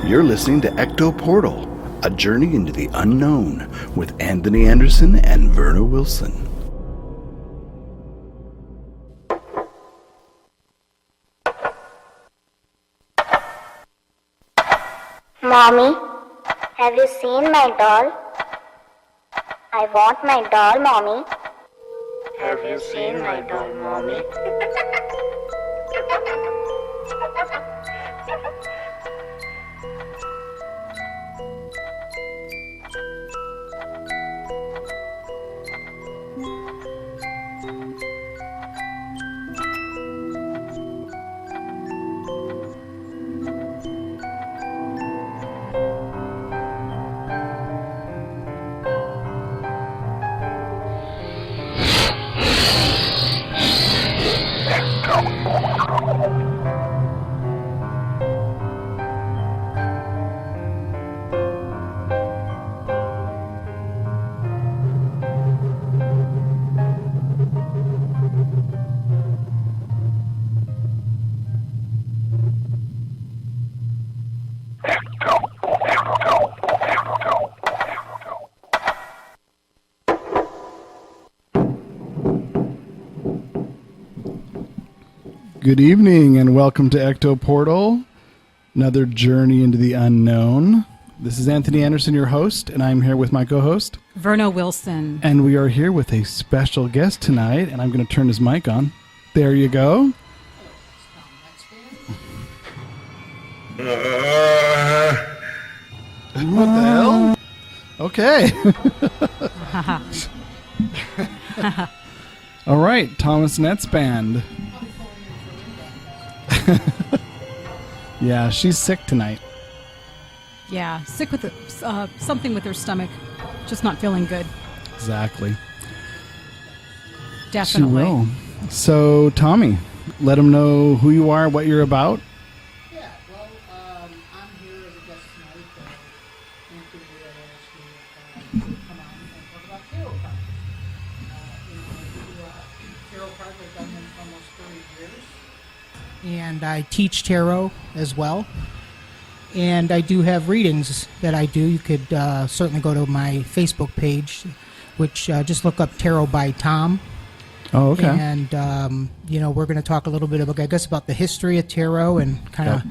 You're listening to Ecto Portal, a journey into the unknown with Anthony Anderson and Verna Wilson. Mommy, have you seen my doll? I want my doll, Mommy. Have you seen my doll, Mommy? Good evening and welcome to Ecto Portal, another journey into the unknown. This is Anthony Anderson, your host, and I'm here with my co-host, Verna Wilson. And we are here with a special guest tonight, and I'm going to turn his mic on. There you go. What the hell? Okay. All right, Tommy Netzband. Yeah, she's sick tonight. Yeah, sick with something with her stomach. Just not feeling good. Exactly. Definitely. She will. So, Tommy, let them know who you are, what you're about. Yeah, well, I'm here as a guest tonight. Anthony asked me to come on and talk about tarot cards. I do tarot cards. I've done them for almost 30 years. And I teach tarot as well. And I do have readings that I do. You could certainly go to my Facebook page, which just look up Tarot by Tom. Oh, okay. And, we're going to talk a little bit about, I guess, about the history of tarot and kind of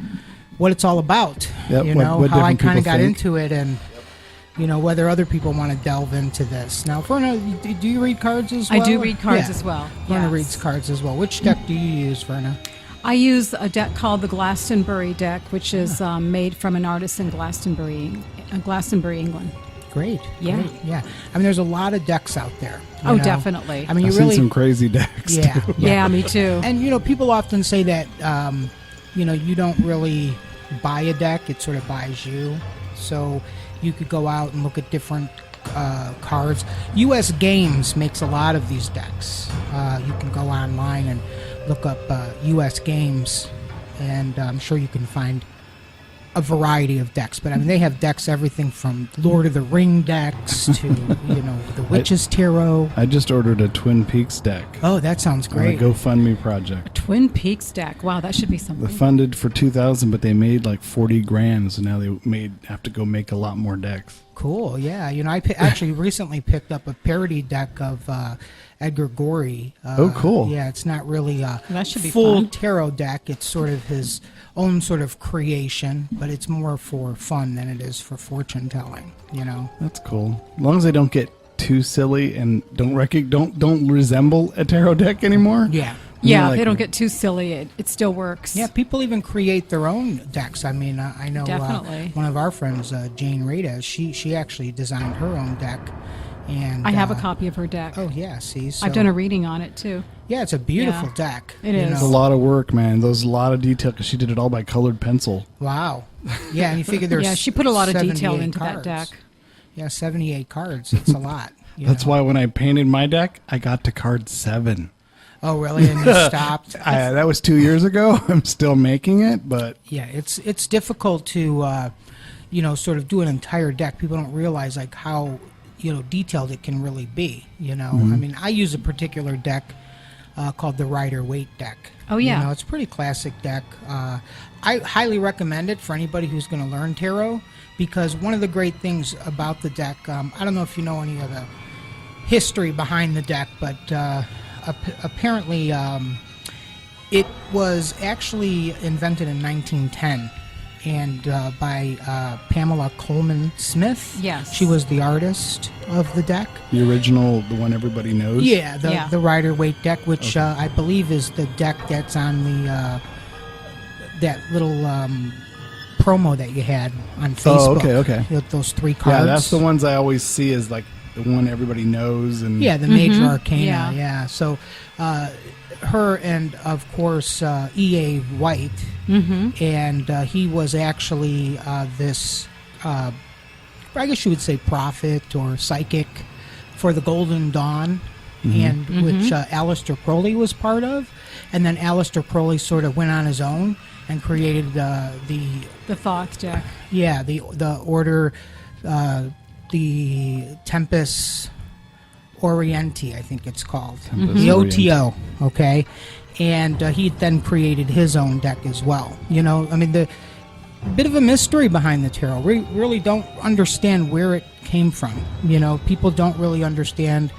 what it's all about. Yep, what how I kind people of got think. into it and, whether other people want to delve into this. Now, Verna, do you read cards as well? I do read cards as well. Verna yes. reeds cards as well. Which deck do you use, Verna? I use a deck called the Glastonbury deck, which is made from an artist in Glastonbury, England. Great. Yeah. Great, yeah. I mean, there's a lot of decks out there. Oh, definitely. I mean, I've you really seen some crazy decks. Yeah, too. Yeah, me too. And people often say that you don't really buy a deck; it sort of buys you. So you could go out and look at different cards. U.S. Games makes a lot of these decks. You can go online and look up U.S. Games, and I'm sure you can find a variety of decks. But I mean, they have decks everything from Lord of the Ring decks to the Witch's Tarot. I just ordered a Twin Peaks deck. Oh, that sounds great. On a GoFundMe project. Twin Peaks deck. Wow, that should be something. They funded for $2,000, but they made like 40 grand, so now they have to go make a lot more decks. Cool, yeah. I actually recently picked up a parody deck of Edgar Gorey. Oh, cool. Yeah, it's not really a That should be full fun. tarot deck. It's sort of his own sort of creation, but it's more for fun than it is for fortune telling, That's cool. As long as they don't get too silly and don't resemble a tarot deck anymore. Yeah. Yeah, like they don't get too silly. It still works. Yeah, people even create their own decks. I mean, I know Definitely. one of our friends, Jane Reyes, she actually designed her own deck. And I have a copy of her deck. Oh, yeah, see? So, I've done a reading on it too. Yeah, it's a beautiful Yeah, deck. it is. It's a lot of work, man. There's a lot of detail because she did it all by colored pencil. Wow. Yeah, and you figure there's Yeah, she put a lot of detail 78 into cards. that deck. Yeah, 78 cards. It's a lot. That's why when I painted my deck, I got to card 7. Oh, really? And you stopped? That was 2 years ago. I'm still making it, but Yeah, it's difficult to, sort of do an entire deck. People don't realize like how, detailed it can really be. I mean, I use a particular deck called the Rider Waite deck. Oh, yeah. You know, it's a pretty classic deck. I highly recommend it for anybody who's going to learn tarot, because one of the great things about the deck, I don't know if you know any of the history behind the deck, but apparently it was actually invented in 1910 and by Pamela Coleman Smith. Yes. She was the artist of the deck. The original, the one everybody knows? Yeah, Yeah. the Rider Waite deck, which I believe is the deck that's on the that little promo that you had on Facebook. Oh, okay. With those 3 cards. Yeah, that's the ones I always see as like the one everybody knows. And Yeah, the major arcana. Yeah. So her and, of course, E.A. White. And he was actually this, I guess you would say, prophet or psychic for the Golden Dawn, and which Aleister Crowley was part of. And then Aleister Crowley sort of went on his own and created the Thoth deck. Yeah, the order, the Tempest Orienti, I think it's called. The OTO, okay? And he then created his own deck as well. You know, I mean, the bit of a mystery behind the tarot. We really don't understand where it came from. You know, people don't really understand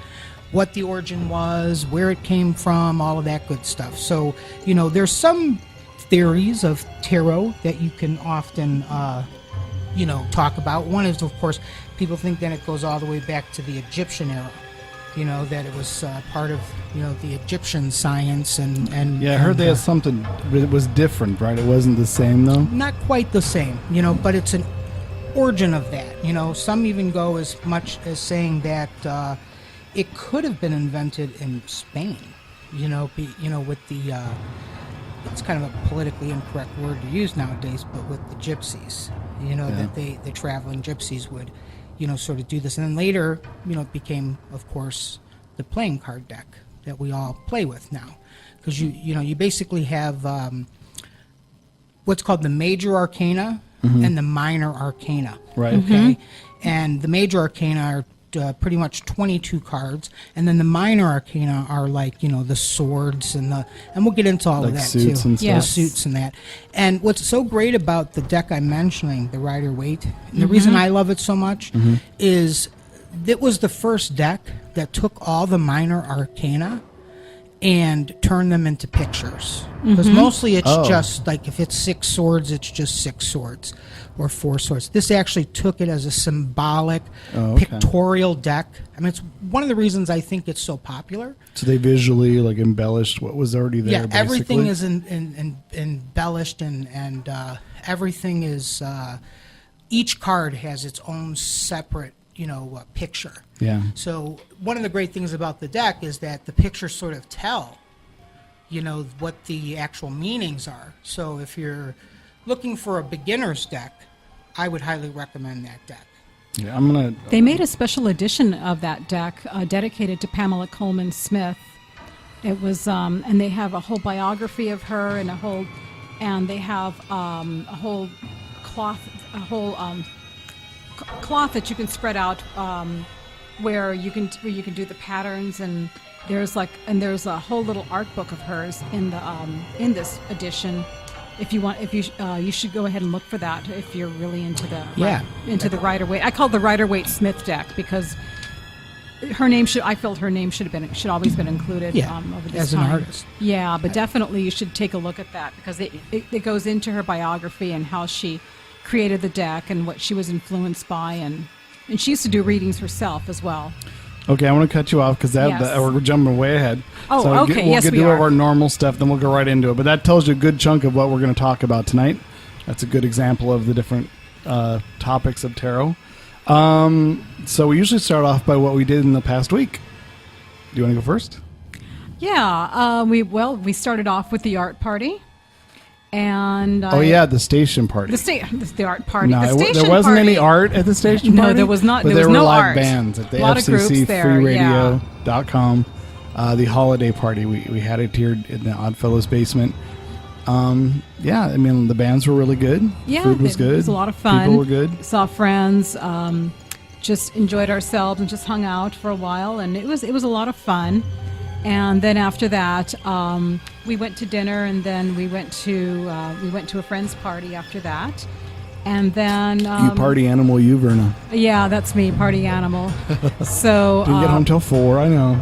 what the origin was, where it came from, all of that good stuff. So, you know, there's some theories of tarot that you can often, you know, talk about. One is, of course, people think that it goes all the way back to the Egyptian era. You know, that it was part of, you know, the Egyptian science and yeah, I heard they had something, but it was different, right? It wasn't the same, though? not quite the same, you know, but it's an origin of that. You know, some even go as much as saying that it could have been invented in Spain. You know, with the it's kind of a politically incorrect word to use nowadays, but with the gypsies, you know, that the traveling gypsies would, you know, sort of do this. And then later, you know, it became, of course, the playing card deck that we all play with now. Because, you know, you basically have what's called the major arcana and the minor arcana. Right. Okay? And the major arcana are pretty much 22 cards, and then the minor arcana are like, you know, the swords and we'll get into all Like of that suits too. and stuff. The suits and that. And what's so great about the deck I'm mentioning, the Rider Waite, and the reason I love it so much is it was the first deck that took all the minor arcana and turn them into pictures. Because mostly it's just like, if it's 6 swords, it's just 6 swords or 4 swords. This actually took it as a symbolic pictorial deck. I mean, it's one of the reasons I think it's so popular. So they visually like embellished what was already there. Yeah, basically? everything is embellished and everything is, each card has its own separate, you know, picture. Yeah. So one of the great things about the deck is that the pictures sort of tell, you know, what the actual meanings are. So if you're looking for a beginner's deck, I would highly recommend that deck. Yeah, I'm gonna. They made a special edition of that deck dedicated to Pamela Coleman Smith. It was, and they have a whole biography of her and they have a whole cloth, cloth that you can spread out, where you can do the patterns, and there's a whole little art book of hers in this edition. If you want, you should go ahead and look for that if you're really into the Rider Waite. I call it the Rider Waite Smith deck because I felt her name should always been included. Over this as time. an artist. Yeah, but definitely you should take a look at that because it goes into her biography and how she created the deck and what she was influenced by, and she used to do readings herself as well. Okay, I want to cut you off because we're jumping way ahead. Oh, so okay. We'll Yes, get we to are. our normal stuff, then we'll go right into it. But that tells you a good chunk of what we're going to talk about tonight. That's a good example of the different topics of tarot. So we usually start off by what we did in the past week. Do you want to go first? Yeah, we started off with the art party, and the station party. the art party. No, the station there wasn't party. any art at the station party. No, there was not. But There was were no live art. bands at the A lot of FCC groups there, freeradio.com. The holiday party, we had it here in the Oddfellows basement. I mean, the bands were really good. Yeah, Food was good. It was a lot of fun. People were good. Saw friends. Just enjoyed ourselves and just hung out for a while, and it was a lot of fun. And then after that, we went to dinner, and then we went to a friend's party after that. And then you party animal, you, Verna. yeah, that's me, party animal. So Didn't get home till 4. I know.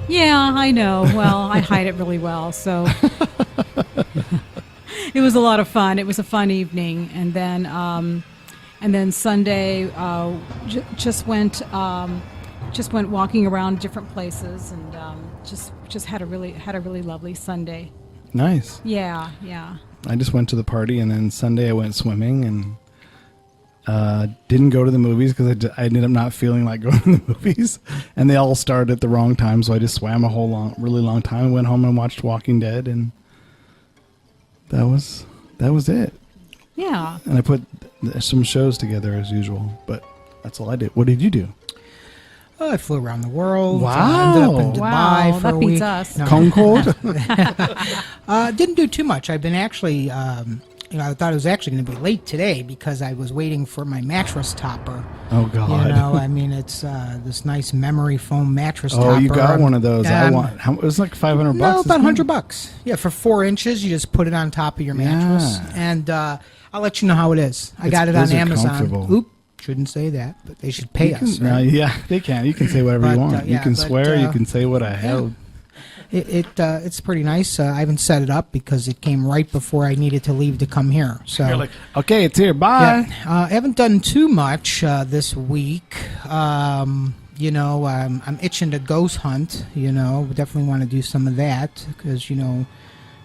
yeah, I know. Well, I hide it really well, so it was a lot of fun. It was a fun evening, and then Sunday just went walking around different places, and just had a really lovely Sunday. Nice. Yeah. I just went to the party, and then Sunday I went swimming, and didn't go to the movies because I ended up not feeling like going to the movies, and they all started at the wrong time, so I just swam a really long time and went home and watched Walking Dead, and that was it. Yeah. And I put some shows together as usual, but that's all I did. What did you do? Oh, I flew around the world. Wow. Ended up in Dubai for that a beats week. us. No. Concord? Didn't do too much. I've been actually, I thought it was actually going to be late today because I was waiting for my mattress topper. Oh, God. It's this nice memory foam mattress topper. Oh, you got one of those. Um, It was like $500. No, about isn't it? $100. Yeah, for 4 inches, you just put it on top of your mattress, and I'll let you know how it is. I got it on those are Amazon. comfortable. Oop, shouldn't say that, but they should pay us. No, Right? yeah, they can. You can say whatever you want. You can swear. You can say what I held. It's pretty nice. I haven't set it up because it came right before I needed to leave to come here. So You're like, okay, it's here. Bye. I haven't done too much this week. I'm itching to ghost hunt. Definitely want to do some of that because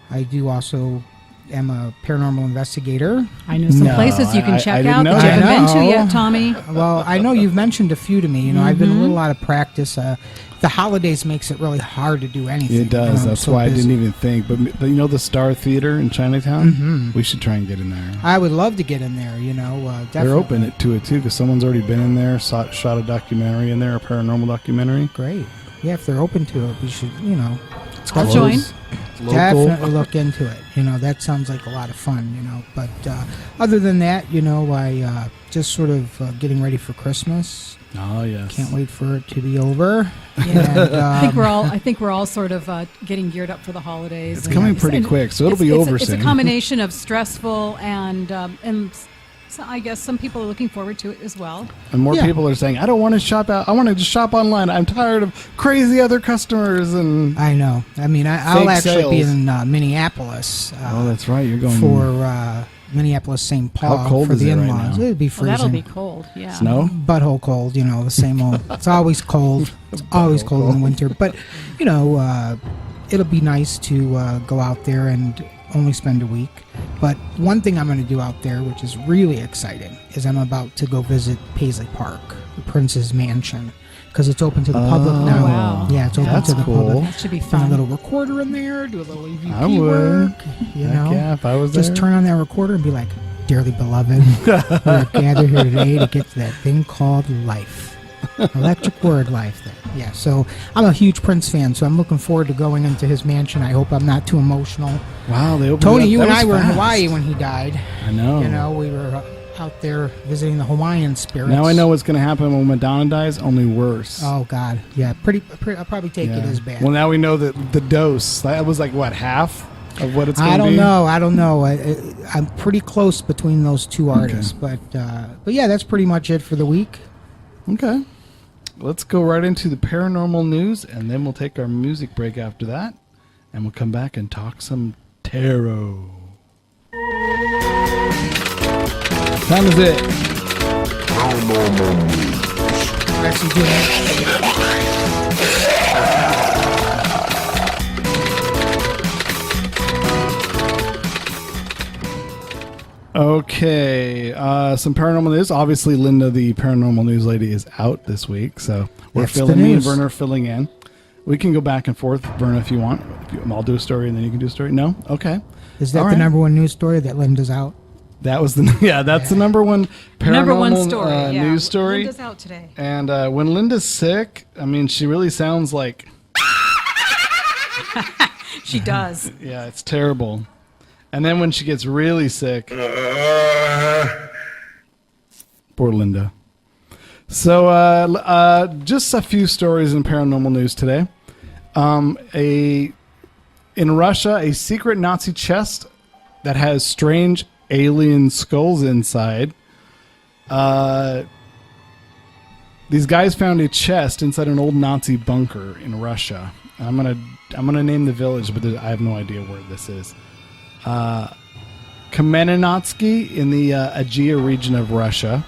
I do also am a paranormal investigator. I know some No, places you can I check didn't out know that you that. haven't been to I know. yet, Tommy. Well, I know you've mentioned a few to me. I've been a little out of practice. The holidays makes it really hard to do anything. It does. I'm That's so why busy. I didn't even think. But the Star Theater in Chinatown? Mm-hmm. We should try and get in there. I would love to get in there. Definitely. They're open to it, too, because someone's already been in there, shot a documentary in there, a paranormal documentary. Great. Yeah, if they're open to it, we should. It's I'll close. join. It's local. Definitely look into it. That sounds like a lot of fun. But other than that, I just sort of getting ready for Christmas. Oh, yes. Can't wait for it to be over. And, I think we're all sort of getting geared up for the holidays. It's coming pretty quick, so it'll be over It's soon. a combination of stressful and so I guess some people are looking forward to it as well. And more Yeah. people are saying, I don't want to shop out. I want to just shop online. I'm tired of crazy other customers. And I know. I mean, I'll Fake actually be sales. in Minneapolis. oh, that's right. You're going for Minneapolis, St. Paul. How cold for is the it right in-laws. now? It'd be Well, freezing. that'll be cold. Yeah. snow. Butthole cold, the same old. It's always cold. It's always cold in the winter. But, it'll be nice to go out there and only spend a week. But one thing I'm going to do out there, which is really exciting, is I'm about to go visit Paisley Park, the Prince's Mansion, because it's open to the public now. wow. Yeah, it's open That's to the cool. public. That should be Find a fun. little recorder in there, do a little EVP I would. work. Heck yeah, if I was Just there. turn on that recorder and be like, "Dearly beloved, we're gathered here today to get to that thing called life." Electric word life. Yeah, so I'm a huge Prince fan, so I'm looking forward to going into his mansion. I hope I'm not too emotional. Wow, they opened Tony, it up. you That and I was were in fast. Hawaii when he died. I know. We were out there visiting the Hawaiian spirits. Now I know what's going to happen when Madonna dies, only worse. Oh, God. Yeah, pretty I'll probably take it as bad. Well, now we know that the dose, that was like, what, half of what it's going I to be? don't know. I'm pretty close between those two artists. But yeah, that's pretty much it for the week. Okay. Let's go right into the paranormal news, and then we'll take our music break after that, and we'll come back and talk some tarot. Time is it. We're actually doing it. Okay, some paranormal news. Obviously, Linda, the paranormal news lady, is out this week, so we're That's the filling. Me and news. Verna are filling in. We can go back and forth, Verna, if you want. I'll do a story, and then you can do a story. No, okay. Is that All the right. number one news story that Linda's out? That was the that's the number one paranormal Number one story. Yeah. news story. Linda's out today. And when Linda's sick, I mean, she really sounds like She does. yeah, it's terrible. And then when she gets really sick, poor Linda. So just a few stories in paranormal news today. In Russia, a secret Nazi chest that has strange alien skulls inside. These guys found a chest inside an old Nazi bunker in Russia. I'm gonna name the village, but I have no idea where this is. Kamenetsky in the Aegea region of Russia.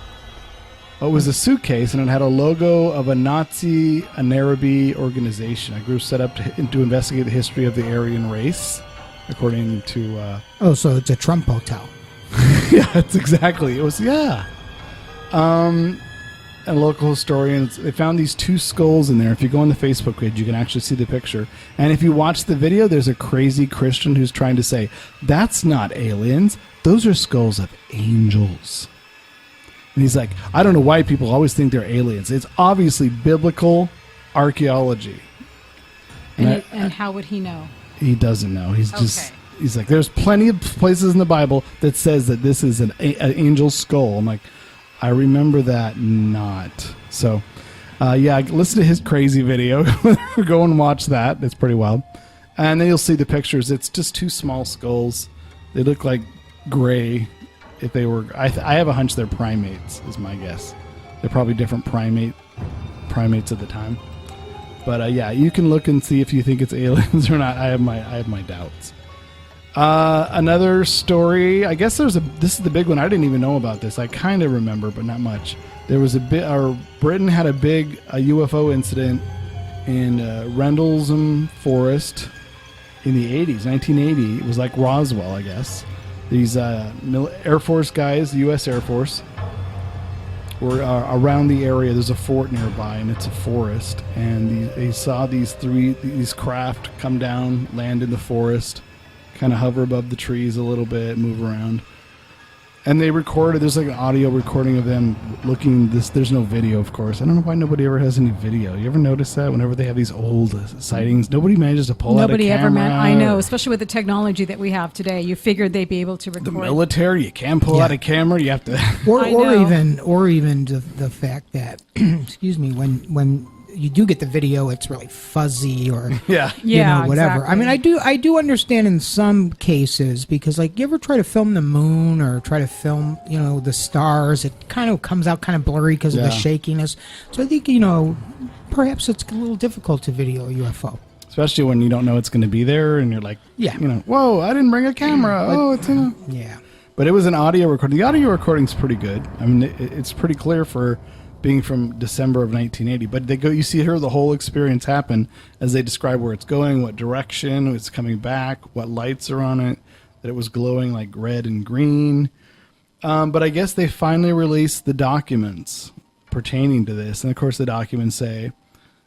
It was a suitcase, and it had a logo of a Nazi Anarabi organization, a group set up to investigate the history of the Aryan race, according to... So it's a Trump hotel. Yeah, that's exactly. It was, yeah. And local historians, they found these 2 skulls in there. If you go on the Facebook page, you can actually see the picture. And if you watch the video, there's a crazy Christian who's trying to say, that's not aliens. Those are skulls of angels. And he's like, I don't know why people always think they're aliens. It's obviously biblical archaeology. And how would he know? He doesn't know. He's like, there's plenty of places in the Bible that says that this is an angel skull. I'm like, I remember that not. So, listen to his crazy video. Go and watch that. It's pretty wild. And then you'll see the pictures. It's just 2 small skulls. They look like gray. If they were, I have a hunch they're primates, is my guess. They're probably different primates at the time. But you can look and see if you think it's aliens or not. I have my doubts. Another story. I guess this is the big one. I didn't even know about this. I kind of remember, but not much. There was Britain had a big UFO incident in Rendlesham Forest in the 80s, 1980. It was like Roswell, I guess. These Air Force guys, the U.S. Air Force, were around the area. There's a fort nearby, and it's a forest. And they saw these craft come down, land in the forest, kind of hover above the trees a little bit, move around. And they recorded, there's like an audio recording of them looking, there's no video, of course. I don't know why nobody ever has any video. You ever notice that whenever they have these old sightings, nobody manages to pull out a camera? I know, especially with the technology that we have today. You figured they'd be able to record. The military, you can't pull out a camera, you have to... or even the fact that, excuse me, when you do get the video, it's really fuzzy or whatever. Exactly. I mean, I do understand in some cases, because like, you ever try to film the moon or try to film, the stars, it kind of comes out kind of blurry because of the shakiness. So I think, perhaps it's a little difficult to video a UFO. Especially when you don't know it's going to be there and you're like, whoa, I didn't bring a camera. It's in a... Yeah. But it was an audio recording. The audio recording's pretty good. I mean, it's pretty clear for being from December of 1980, but you see here the whole experience happen as they describe where it's going, what direction it's coming back, what lights are on it, that it was glowing like red and green. But I guess they finally released the documents pertaining to this, and of course the documents say,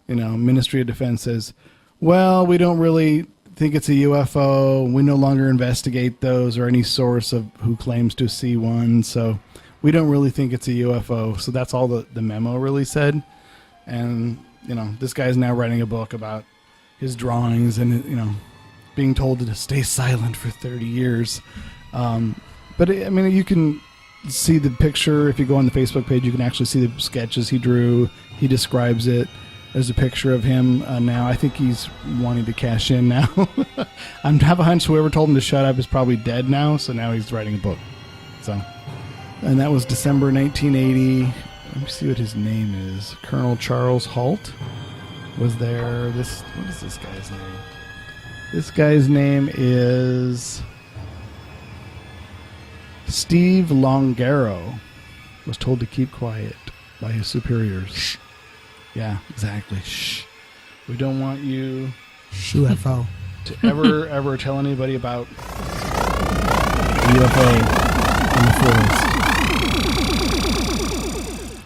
Ministry of Defense says, well, we don't really think it's a UFO. We no longer investigate those or any source of who claims to see one, so we don't really think it's a UFO. So that's all the memo really said. And, this guy's now writing a book about his drawings and, being told to stay silent for 30 years. But, you can see the picture. If you go on the Facebook page, you can actually see the sketches he drew. He describes it. There's a picture of him now. I think he's wanting to cash in now. I have a hunch whoever told him to shut up is probably dead now. So now he's writing a book. So... And that was December 1980. Let me see what his name is. Colonel Charles Halt was there. What is this guy's name? This guy's name is Steve Longaro. Was told to keep quiet by his superiors. Shh. Yeah, exactly. Shh. We don't want you UFO to ever tell anybody about UFO in the forest.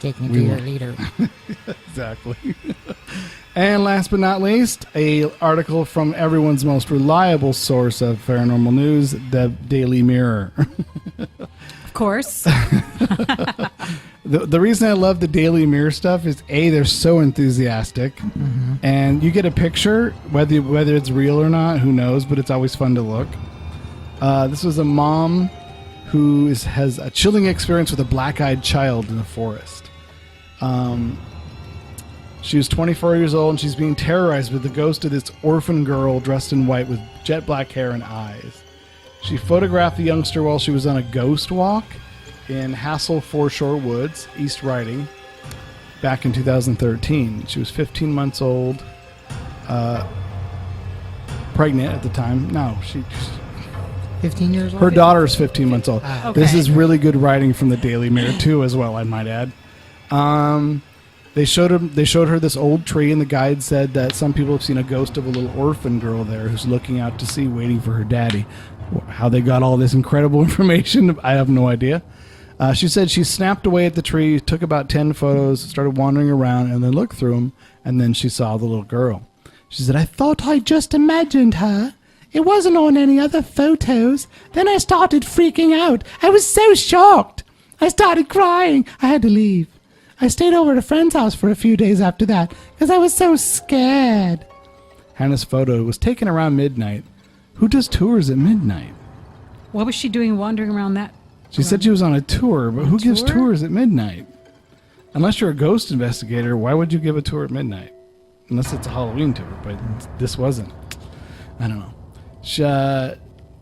Take me to your leader. Exactly. And last but not least, a article from everyone's most reliable source of paranormal news, the Daily Mirror. Of course. The reason I love the Daily Mirror stuff is they're so enthusiastic, and you get a picture, whether it's real or not, who knows, but it's always fun to look. This was a mom who has a chilling experience with a black-eyed child in the forest. She was 24 years old, and she's being terrorized with the ghost of this orphan girl dressed in white with jet black hair and eyes. She photographed the youngster while she was on a ghost walk in Hassel Foreshore Woods, East Riding, back in 2013. She was 15 months old, pregnant at the time. No, she 15 years old? her daughter is 15 months old. Ah. This Okay. is really good writing from the Daily Mirror too, as well, I might add. They showed her this old tree, and the guide said that some people have seen a ghost of a little orphan girl there who's looking out to sea, waiting for her daddy. How they got all this incredible information, I have no idea. She said she snapped away at the tree, took about 10 photos, started wandering around, and then looked through them, and then she saw the little girl. She said, "I thought I just imagined her. It wasn't on any other photos. Then I started freaking out. I was so shocked. I started crying. I had to leave. I stayed over at a friend's house for a few days after that because I was so scared." Hannah's photo was taken around midnight. Who does tours at midnight? What was she doing wandering around that? She said she was on a tour, but who gives tour? tours at midnight? Unless you're a ghost investigator, why would you give a tour at midnight? Unless it's a Halloween tour, but this wasn't. I don't know.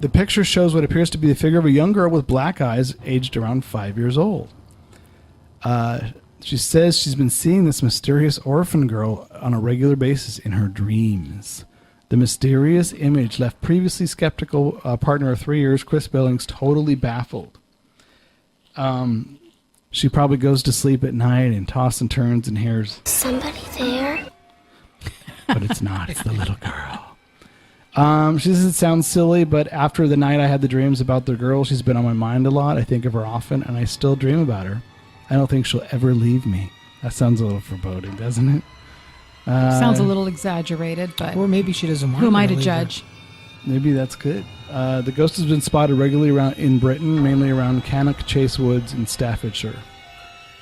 The picture shows what appears to be the figure of a young girl with black eyes, aged around 5 years old. She says she's been seeing this mysterious orphan girl on a regular basis in her dreams. The mysterious image left previously skeptical partner of 3 years, Chris Billings, totally baffled. She probably goes to sleep at night and tosses and turns and hears, Somebody there? but it's not. It's the little girl. She says it sounds silly, but after the night I had the dreams about the girl, she's been on my mind a lot. I think of her often, and I still dream about her. I don't think she'll ever leave me. That sounds a little foreboding, doesn't it? Sounds a little exaggerated, but Or maybe she doesn't want who am I to to leave her. judge? Maybe that's good. The ghost has been spotted regularly around in Britain, mainly around Cannock Chase Woods in Staffordshire.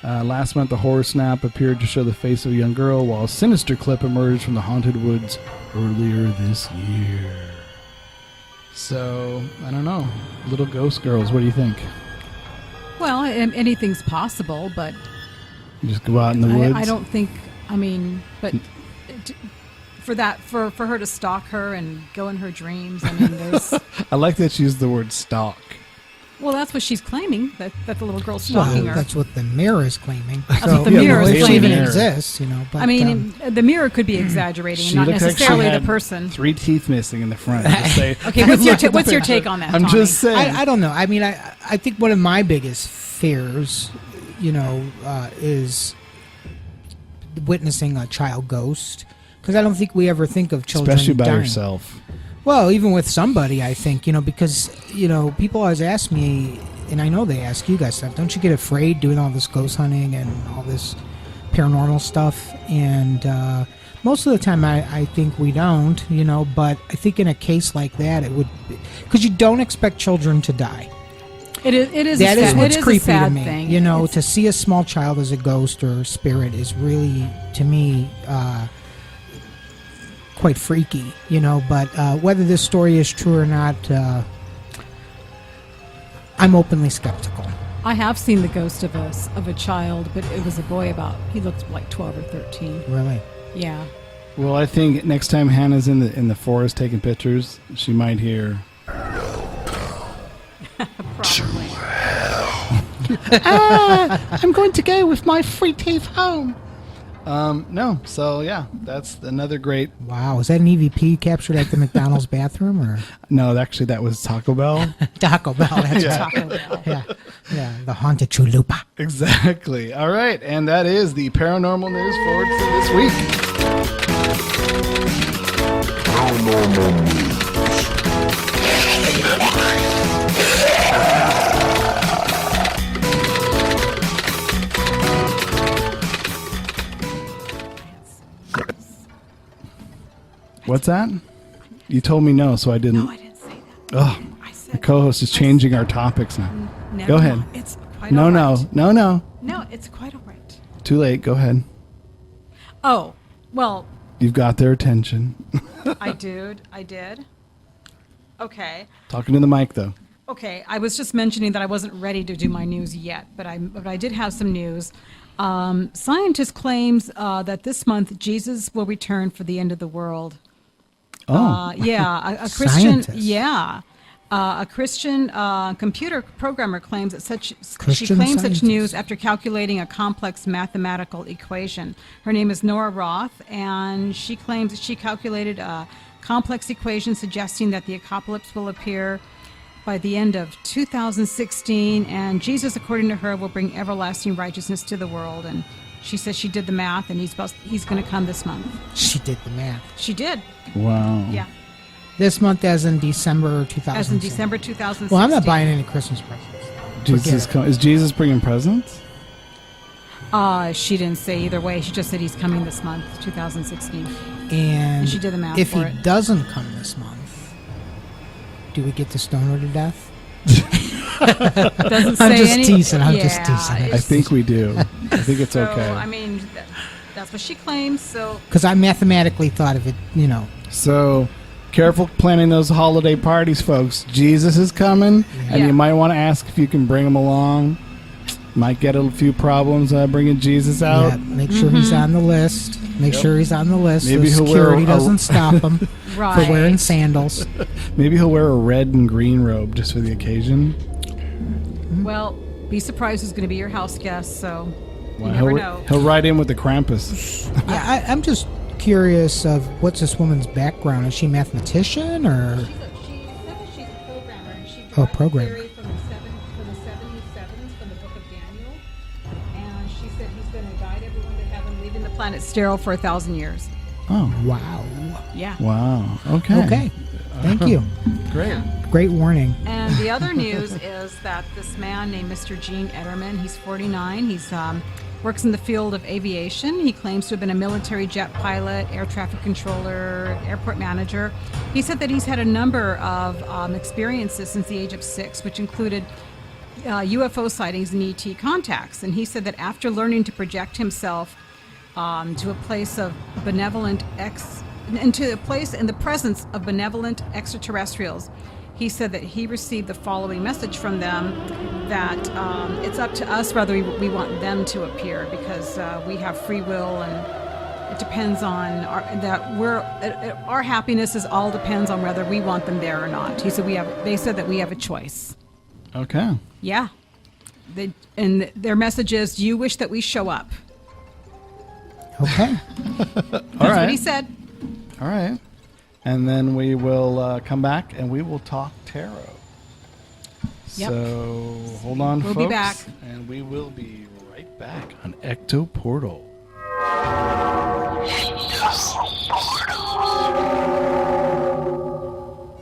Last month, a horror snap appeared to show the face of a young girl, while a sinister clip emerged from the haunted woods earlier this year. So, I don't know. Little ghost girls, what do you think? Well, anything's possible, but You just go out in the woods? I don't think. I mean, but for her to stalk her and go in her dreams. I mean, there's. I like that she used the word stalk. Well, that's what she's claiming, that the little girl's stalking her. That's what the mirror is claiming. That's what the mirror is if she claiming. even exists, But, I mean, the mirror could be exaggerating, She not looked like she necessarily the had person. 3 teeth missing in the front. Just say, Okay, what's your take on that? I'm Tommy? just saying. I don't know. I mean, I think one of my biggest fears, is witnessing a child ghost. Because I don't think we ever think of children especially by dying. yourself. Well, even with somebody, I think, because, people always ask me, and I know they ask you guys stuff, don't you get afraid doing all this ghost hunting and all this paranormal stuff? And most of the time I think we don't, but I think in a case like that, it would, because you don't expect children to die. It is. That is what's it is creepy a sad to me. thing. To see a small child as a ghost or spirit is really, to me, quite freaky, but whether this story is true or not, I'm openly skeptical. I have seen the ghost of a child, but it was a boy he looked like 12 or 13. Really? Yeah. Well, I think next time Hannah's in the forest taking pictures, she might hear. Probably. I'm going to go with my free teeth home. No. So yeah, that's another great. Wow, is that an EVP captured at the McDonald's bathroom or No, actually, that was Taco Bell. Taco Bell? That's Yeah. Taco Bell. yeah, the haunted chalupa. Exactly. All right, and that is the paranormal news for this week. What's that? You told me no, so I didn't. No, I didn't say that. Oh, I said the co-host is changing our topics now. no, Go ahead. It's quite No, all no, right. no. No, it's quite all right. Too late. Go ahead. Oh, well, You've got their attention. I did. Okay. Talking to the mic, though. Okay, I was just mentioning that I wasn't ready to do my news yet, but I did have some news. Scientist claims that this month Jesus will return for the end of the world. Oh, Yeah, a Christian. Scientist. Yeah, a Christian computer programmer claims that she Christian claims such Scientist. news after calculating a complex mathematical equation. Her name is Nora Roth, and she claims that she calculated a complex equation suggesting that the apocalypse will appear by the end of 2016, and Jesus, according to her, will bring everlasting righteousness to the world. And she says she did the math, and he's going to come this month. She did the math. She did. wow. Yeah. This month, as in December 2000. As in December 2016. Well, I'm not buying any Christmas presents. Is Jesus bringing presents? She didn't say either way. She just said he's coming this month, 2016. And she did the math if for he it. doesn't come this month, do we get to stone her to death? Doesn't say I'm just any, teasing. I'm yeah, just teasing. I think we do. I think it's so, okay. I mean, that's what she claims. So Because I mathematically thought of it, So, careful planning those holiday parties, folks. Jesus is coming, and Yeah. you might want to ask if you can bring him along. Might get a few problems bringing Jesus out. Yeah, make sure he's on the list. Make sure he's on the list. Maybe so he'll wear security a- doesn't stop him Right. for wearing sandals. Maybe he'll wear a red and green robe just for the occasion. well, be surprised who's going to be your house guest. So you Well, never he'll, know. he'll ride in with the Krampus. Yeah, I'm just curious of what's this woman's background. Is she a mathematician or? She said that she's a programmer, and she Oh, got programmer. theory from the 77s from the book of Daniel. And she said he's going to guide everyone to heaven, leaving the planet sterile for 1,000 years. Oh, Wow. Yeah. wow. Okay. Okay. Thank you. Great. Great warning. And the other news is that this man named Mr. Gene Etterman, he's 49. He's works in the field of aviation. He claims to have been a military jet pilot, air traffic controller, airport manager. He said that he's had a number of experiences since the age of 6, which included UFO sightings and ET contacts. And he said that after learning to project himself to a place of benevolent into a place in the presence of benevolent extraterrestrials, he said that he received the following message from them, that it's up to us whether we want them to appear, because we have free will, and it depends on our happiness is all depends on whether we want them there or not. He said they said that we have a choice. Okay. Yeah. And their message is, do you wish that we show up? Okay. That's All right. what he said. All right. And then we will come back and we will talk tarot. Yep. So hold on, We'll folks. be back. And we will be right back on Ecto Portal.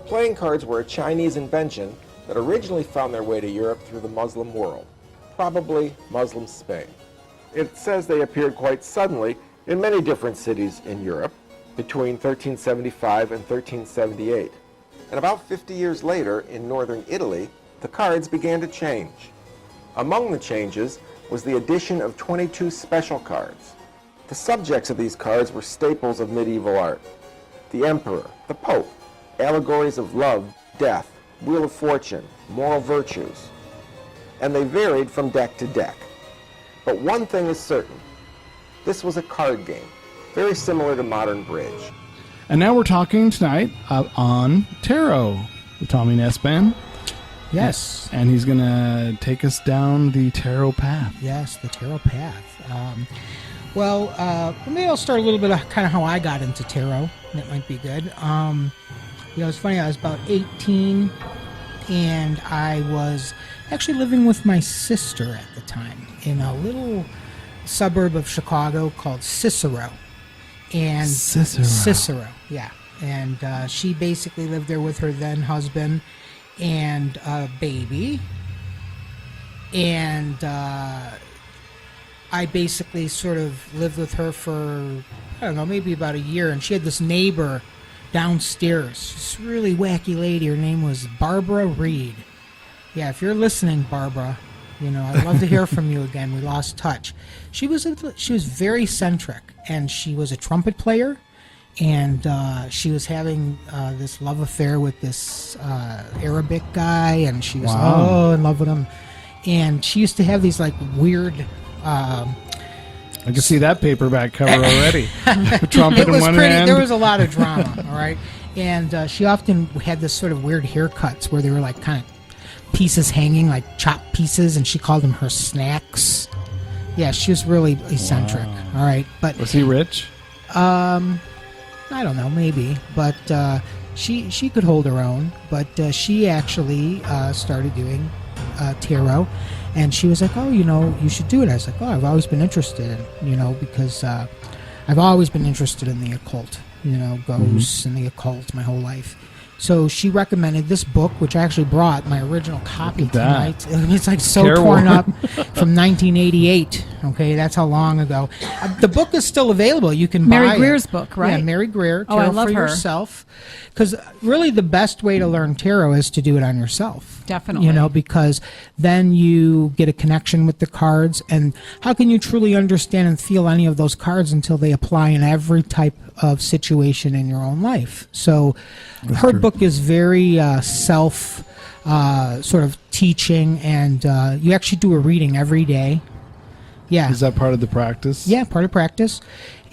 Playing cards were a Chinese invention that originally found their way to Europe through the Muslim world, probably Muslim Spain. It says they appeared quite suddenly in many different cities in Europe between 1375 and 1378. And about 50 years later, in northern Italy, the cards began to change. Among the changes was the addition of 22 special cards. The subjects of these cards were staples of medieval art: the emperor, the pope, allegories of love, death, wheel of fortune, moral virtues. And they varied from deck to deck. But one thing is certain: this was a card game, very similar to modern bridge. And now we're talking tonight on tarot with Tommy Netzband. Yes. And he's going to take us down the tarot path. Yes, the tarot path. Maybe I'll start a little bit of kind of how I got into tarot. That might be good. It's funny. I was about 18, and I was actually living with my sister at the time in a little suburb of Chicago called Cicero. And Cicero, yeah. And she basically lived there with her then husband and a baby. And I basically sort of lived with her for, I don't know, maybe about a year. And she had this neighbor downstairs, this really wacky lady. Her name was Barbara Reed. Yeah, if you're listening, Barbara, I'd love to hear from you again. We lost touch. She was very eccentric, and she was a trumpet player, and she was having this love affair with this Arabic guy, and she was in love with him. And she used to have these like weird. I can see that paperback cover already. Trumpet It was in one pretty. hand. There was a lot of drama. All right, and she often had this sort of weird haircuts where they were like kind of pieces hanging, like chopped pieces, and she called them her snacks. Yeah, she was really eccentric. All right, but Was he rich? I don't know, maybe, but she could hold her own. But she actually started doing tarot, and she was like, "Oh, you should do it." I was like, "Oh, I've always been interested in, because I've always been interested in the occult, ghosts and the occult my whole life." So she recommended this book, which I actually brought my original copy tonight. It's like so Terrible. torn up from 1988. Okay, that's how long ago. The book is still available. You can buy Mary Greer's it. book, right? Yeah, Mary Greer. Oh, I Tarot love for her. Yourself. Because really the best way to learn tarot is to do it on yourself. Definitely. Because then you get a connection with the cards. And how can you truly understand and feel any of those cards until they apply in every type of situation in your own life? So her book is very self sort of teaching, and you actually do a reading every day. Yeah. Is that part of the practice? Yeah, part of practice.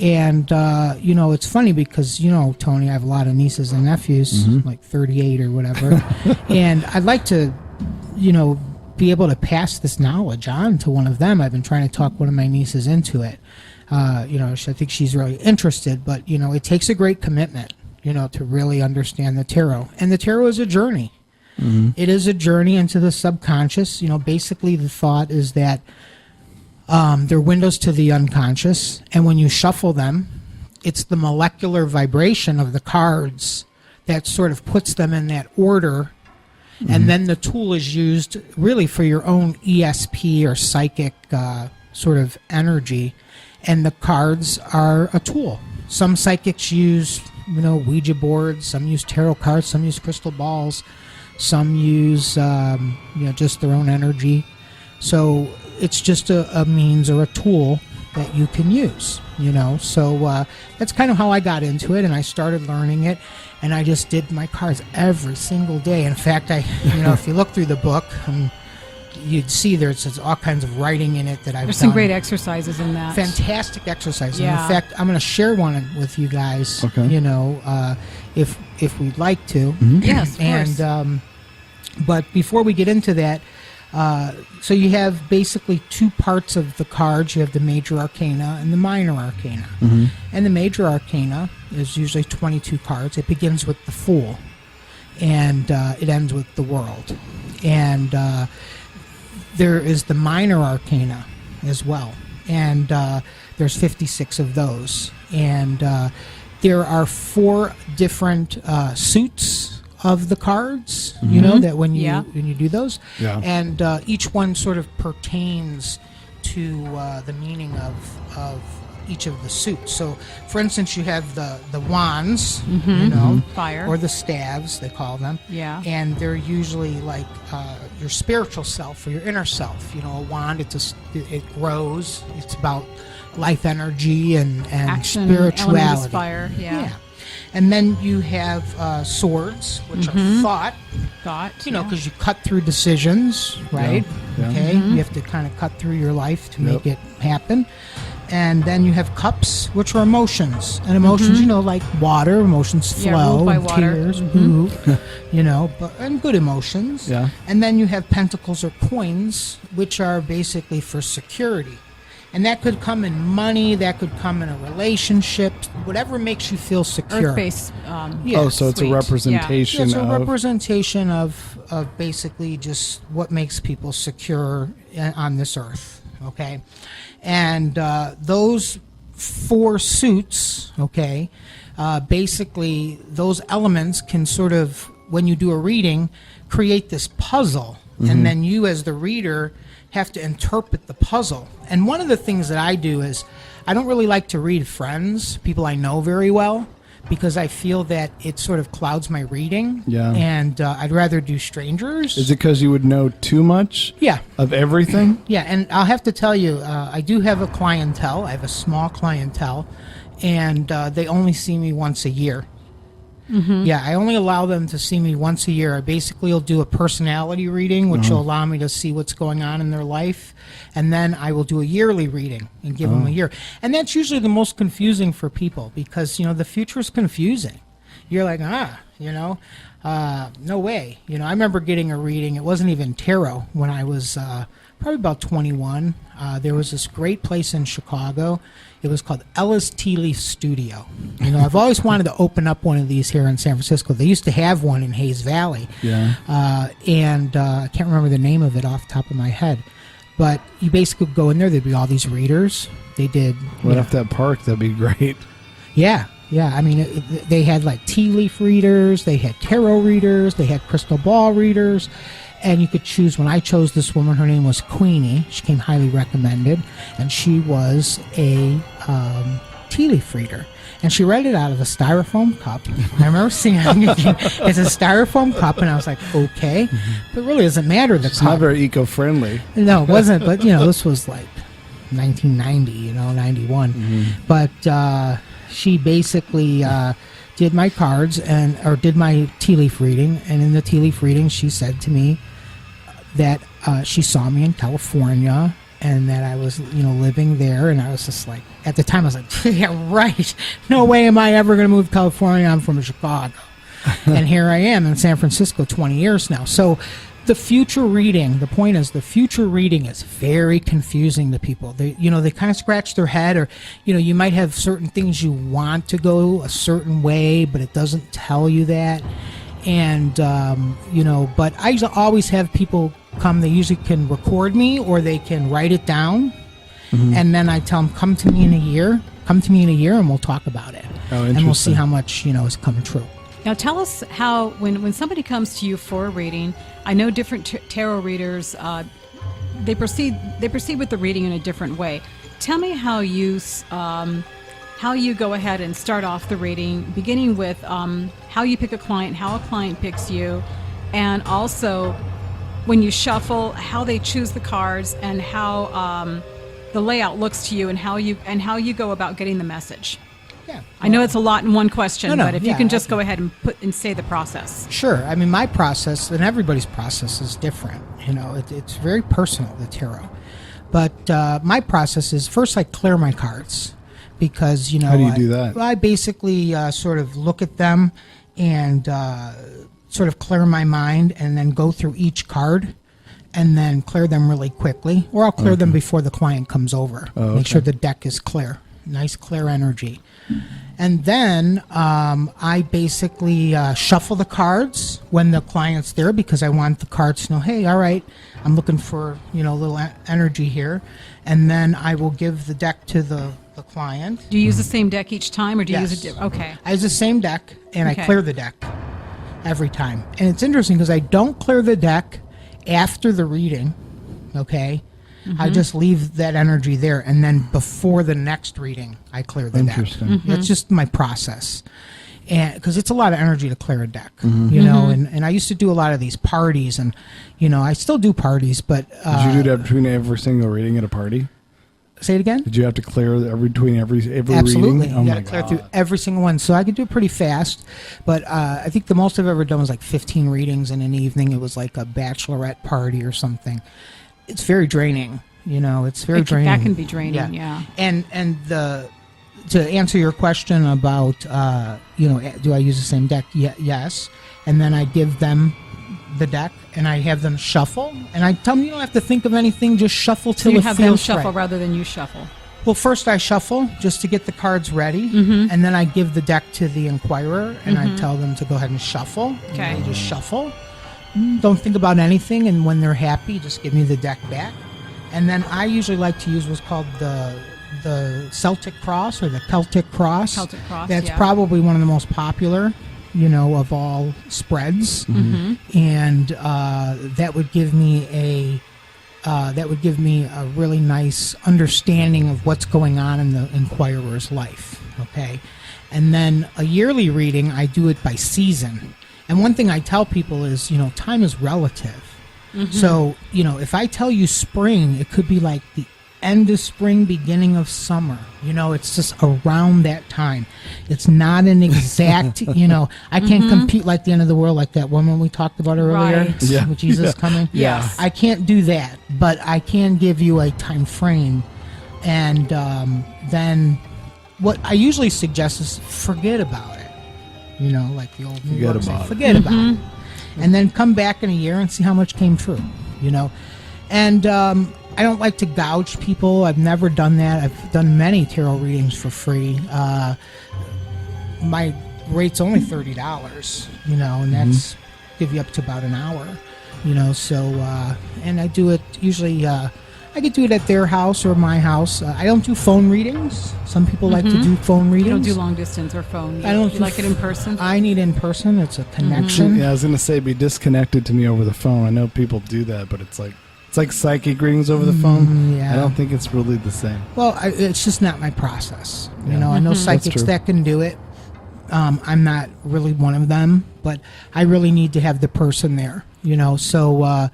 And, it's funny because, Tony, I have a lot of nieces and nephews, like 38 or whatever. And I'd like to, be able to pass this knowledge on to one of them. I've been trying to talk one of my nieces into it. I think she's really interested. But, it takes a great commitment, to really understand the tarot. And the tarot is a journey. It is a journey into the subconscious. Basically the thought is that they're windows to the unconscious, and when you shuffle them, it's the molecular vibration of the cards that sort of puts them in that order, and then the tool is used really for your own ESP or psychic sort of energy, and the cards are a tool. Some psychics use, Ouija boards, some use tarot cards, some use crystal balls, some use, just their own energy. So it's just a means or a tool that you can use, So that's kind of how I got into it, and I started learning it, and I just did my cards every single day. In fact, if you look through the book, you'd see there's all kinds of writing in it that I've done. There's some great exercises in that. Fantastic exercises. Yeah. In fact, I'm going to share one with you guys, Okay. if we'd like to. Yes, of course. And but before we get into that, so you have basically two parts of the cards. You have the major arcana and the minor arcana. And the major arcana is usually 22 cards. It begins with the Fool, and it ends with the World. And there is the minor arcana as well, and there's 56 of those. And there are 4 different suits of the cards, that when you do those, and each one sort of pertains to the meaning of each of the suits. So, for instance, you have the wands, Fire. or the staves, they call them. Yeah. And they're usually like your spiritual self or your inner self. A wand, it grows. It's about life energy and Action, spirituality. element is fire. Yeah. And then you have swords, which are thought. Thought. Because you cut through decisions, right? Yeah. Okay. You have to kind of cut through your life to make it happen. And then you have cups, which are emotions. And emotions, like water, emotions flow, ruled by and water. tears, and good emotions. Yeah. And then you have pentacles or coins, which are basically for security. And that could come in money, that could come in a relationship, whatever makes you feel secure. Earth-based. So it's a Sweet. representation It's a of... representation of basically just what makes people secure on this earth, okay? And those 4 suits, okay, basically those elements can sort of, when you do a reading, create this puzzle. And then you as the reader have to interpret the puzzle. And one of the things that I do is I don't really like to read friends, people I know very well, because I feel that it sort of clouds my reading. Yeah. And I'd rather do strangers. Is it because you would know too much Yeah. of everything? Yeah, and I'll have to tell you, I do have a clientele. I have a small clientele, and they only see me once a year. Yeah, I only allow them to see me once a year. I basically will do a personality reading, which will allow me to see what's going on in their life, and then I will do a yearly reading and give them a year. And that's usually the most confusing for people because, the future is confusing. You're like, no way. I remember getting a reading. It wasn't even tarot when I was probably about 21. There was this great place in Chicago. It was called Ella's Tea Leaf Studio. I've always wanted to open up one of these here in San Francisco. They used to have one in Hayes Valley. Yeah. And I can't remember the name of it off the top of my head. But you basically go in there. There'd be all these readers. They did. Right off that park, that'd be great. Yeah. I mean, they had like tea leaf readers. They had tarot readers. They had crystal ball readers. And you could choose. When I chose this woman, her name was Queenie. She came highly recommended. And she was a tea leaf reader. And she read it out of a styrofoam cup. I remember seeing it. It's a styrofoam cup. And I was like, okay. But it really doesn't matter. It's not very eco-friendly. No, it wasn't. But, this was like 1990, 91. But she basically did my cards or did my tea leaf reading. And in the tea leaf reading, she said to me that she saw me in California and that I was, living there. And I was just like, at the time, I was like, yeah, right. No way am I ever going to move to California. I'm from Chicago. And here I am in San Francisco 20 years now. So the future reading, the point is the future reading is very confusing to people. They kind of scratch their head, or, you might have certain things you want to go a certain way, but it doesn't tell you that. And, but I always have people come. They usually can record me or they can write it down. And then I tell them, come to me in a year and we'll talk about it. Oh, and we'll see how much, is coming true. Now tell us how, when somebody comes to you for a reading, I know different tarot readers, they proceed with the reading in a different way. Tell me how you go ahead and start off the reading, beginning with how you pick a client, how a client picks you, and also when you shuffle, how they choose the cards, and how the layout looks to you, and how you go about getting the message. Yeah, I know it's a lot in one question, but if you can just okay. go ahead and say the process. Sure. I mean, my process and everybody's process is different. It's very personal, the tarot. But my process is first I clear my cards because, How do you do that? I basically sort of look at them and sort of clear my mind and then go through each card and then clear them really quickly. Or I'll clear them before the client comes over. Make sure the deck is clear. Nice clear energy. And then I basically shuffle the cards when the client's there because I want the cards to know, hey, all right, I'm looking for, a little energy here. And then I will give the deck to the client. Do you use the same deck each time, or do you Yes. use a okay? I use the same deck, and Okay. I clear the deck every time. And it's interesting because I don't clear the deck after the reading, okay? I just leave that energy there, and then before the next reading, I clear the deck. Interesting. That's just my process, and because it's a lot of energy to clear a deck, And I used to do a lot of these parties, and I still do parties, but Did you do that between every single reading at a party? say it again. Did you have to clear between every Absolutely, reading? Oh you my got to clear God. through every single one. So I could do it pretty fast, but I think the most I've ever done was like 15 readings in an evening. It was like a bachelorette party or something. It's very draining. It's very draining. That can be draining, yeah. And to answer your question about, do I use the same deck? Yes. And then I give them the deck, and I have them shuffle, and I tell them you don't have to think of anything, just shuffle So till you it have them feels shuffle right. rather than you shuffle. Well, first I shuffle just to get the cards ready, and then I give the deck to the inquirer, and I tell them to go ahead and shuffle. Okay. And they just shuffle. Don't think about anything, and when they're happy, just give me the deck back. And then I usually like to use what's called the Celtic Cross or the Celtic Cross. Celtic Cross, That's yeah. probably one of the most popular, of all spreads. And that would give me a really nice understanding of what's going on in the inquirer's life. Okay, and then a yearly reading, I do it by season. And one thing I tell people is, time is relative. So, if I tell you spring, it could be like the end of spring, beginning of summer. It's just around that time. It's not an exact, I can't compute like the end of the world, like that woman we talked about earlier Right. Yeah. with Jesus coming. Yes. I can't do that, but I can give you a time frame. And then what I usually suggest is forget about it. Like the old New Forget York say, about it. forget about it. And then come back in a year and see how much came true, And I don't like to gouge people. I've never done that. I've done many tarot readings for free. My rate's only $30, and that's give you up to about an hour, So, and I do it usually. I could do it at their house or my house. I don't do phone readings. Some people like to do phone readings. You don't do long distance or phone. I don't You do like it in person? I need in person. It's a connection. Yeah, I was gonna say be disconnected to me over the phone. I know people do that, but it's like psychic readings over the phone. yeah. I don't think it's really the same. Well, it's just not my process. Yeah. I know That's psychics true. that can do it. I'm not really one of them, but I really need to have the person there. So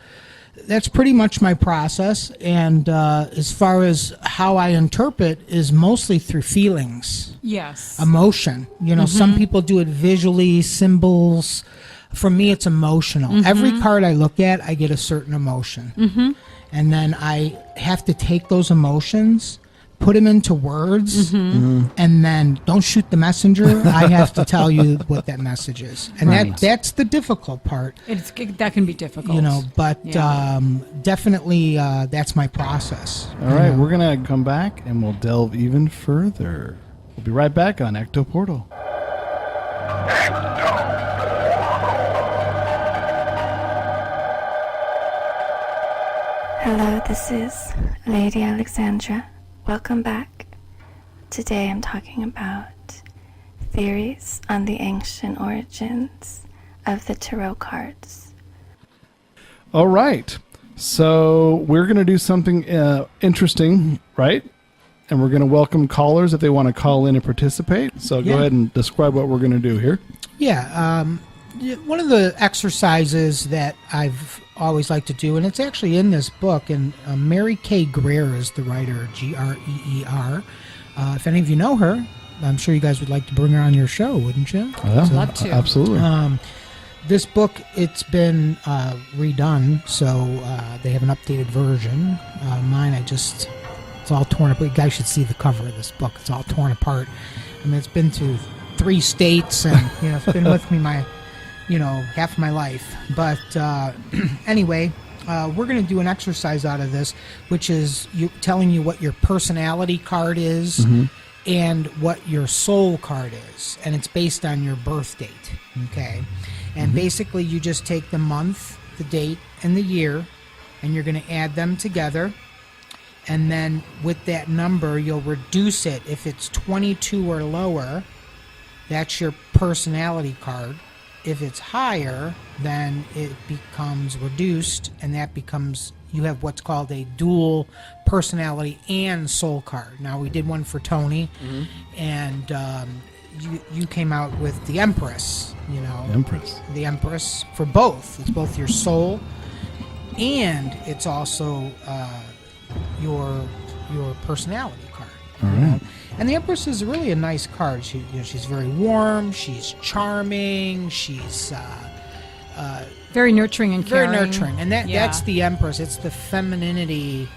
that's pretty much my process. And as far as how I interpret is mostly through feelings, Yes. emotion. Some people do it visually, symbols. For me, it's emotional. Every card I look at, I get a certain emotion. And then I have to take those emotions, put them into words, and then don't shoot the messenger. I have to tell you what that message is. And Right. that's the difficult part, That can be difficult. but Yeah. definitely that's my process. All right, we're gonna come back and we'll delve even further. We'll be right back on Ecto Portal. Hello, this is Lady Alexandra. Welcome back. Today I'm talking about theories on the ancient origins of the tarot cards. All right, so we're gonna do something interesting, right? And we're gonna welcome callers if they want to call in and participate. So go Yeah. ahead and describe what we're gonna do here. Yeah, one of the exercises that I've always liked to do, and it's actually in this book, and Mary Kay Greer is the writer, Greer. If any of you know her, I'm sure you guys would like to bring her on your show, wouldn't you? Yeah, love to. Absolutely. This book, it's been redone, so they have an updated version. Mine, it's all torn apart. You guys should see the cover of this book. It's all torn apart. I mean, it's been to 3 states, and it's been with me half my life. But anyway, we're going to do an exercise out of this, which is telling you what your personality card is and what your soul card is, and it's based on your birth date. Okay, and basically you just take the month, the date, and the year, and you're going to add them together. And then with that number, you'll reduce it. If it's 22 or lower, that's your personality card. If it's higher, then it becomes reduced, and that becomes, you have what's called a dual personality and soul card. Now, we did one for Tony, and you came out with the Empress, Empress. the Empress for both. It's both your soul, and it's also your personality card. All right. And the Empress is really a nice card. She's very warm. She's charming. She's Very nurturing and very caring. nurturing, and that's the Empress. It's the femininity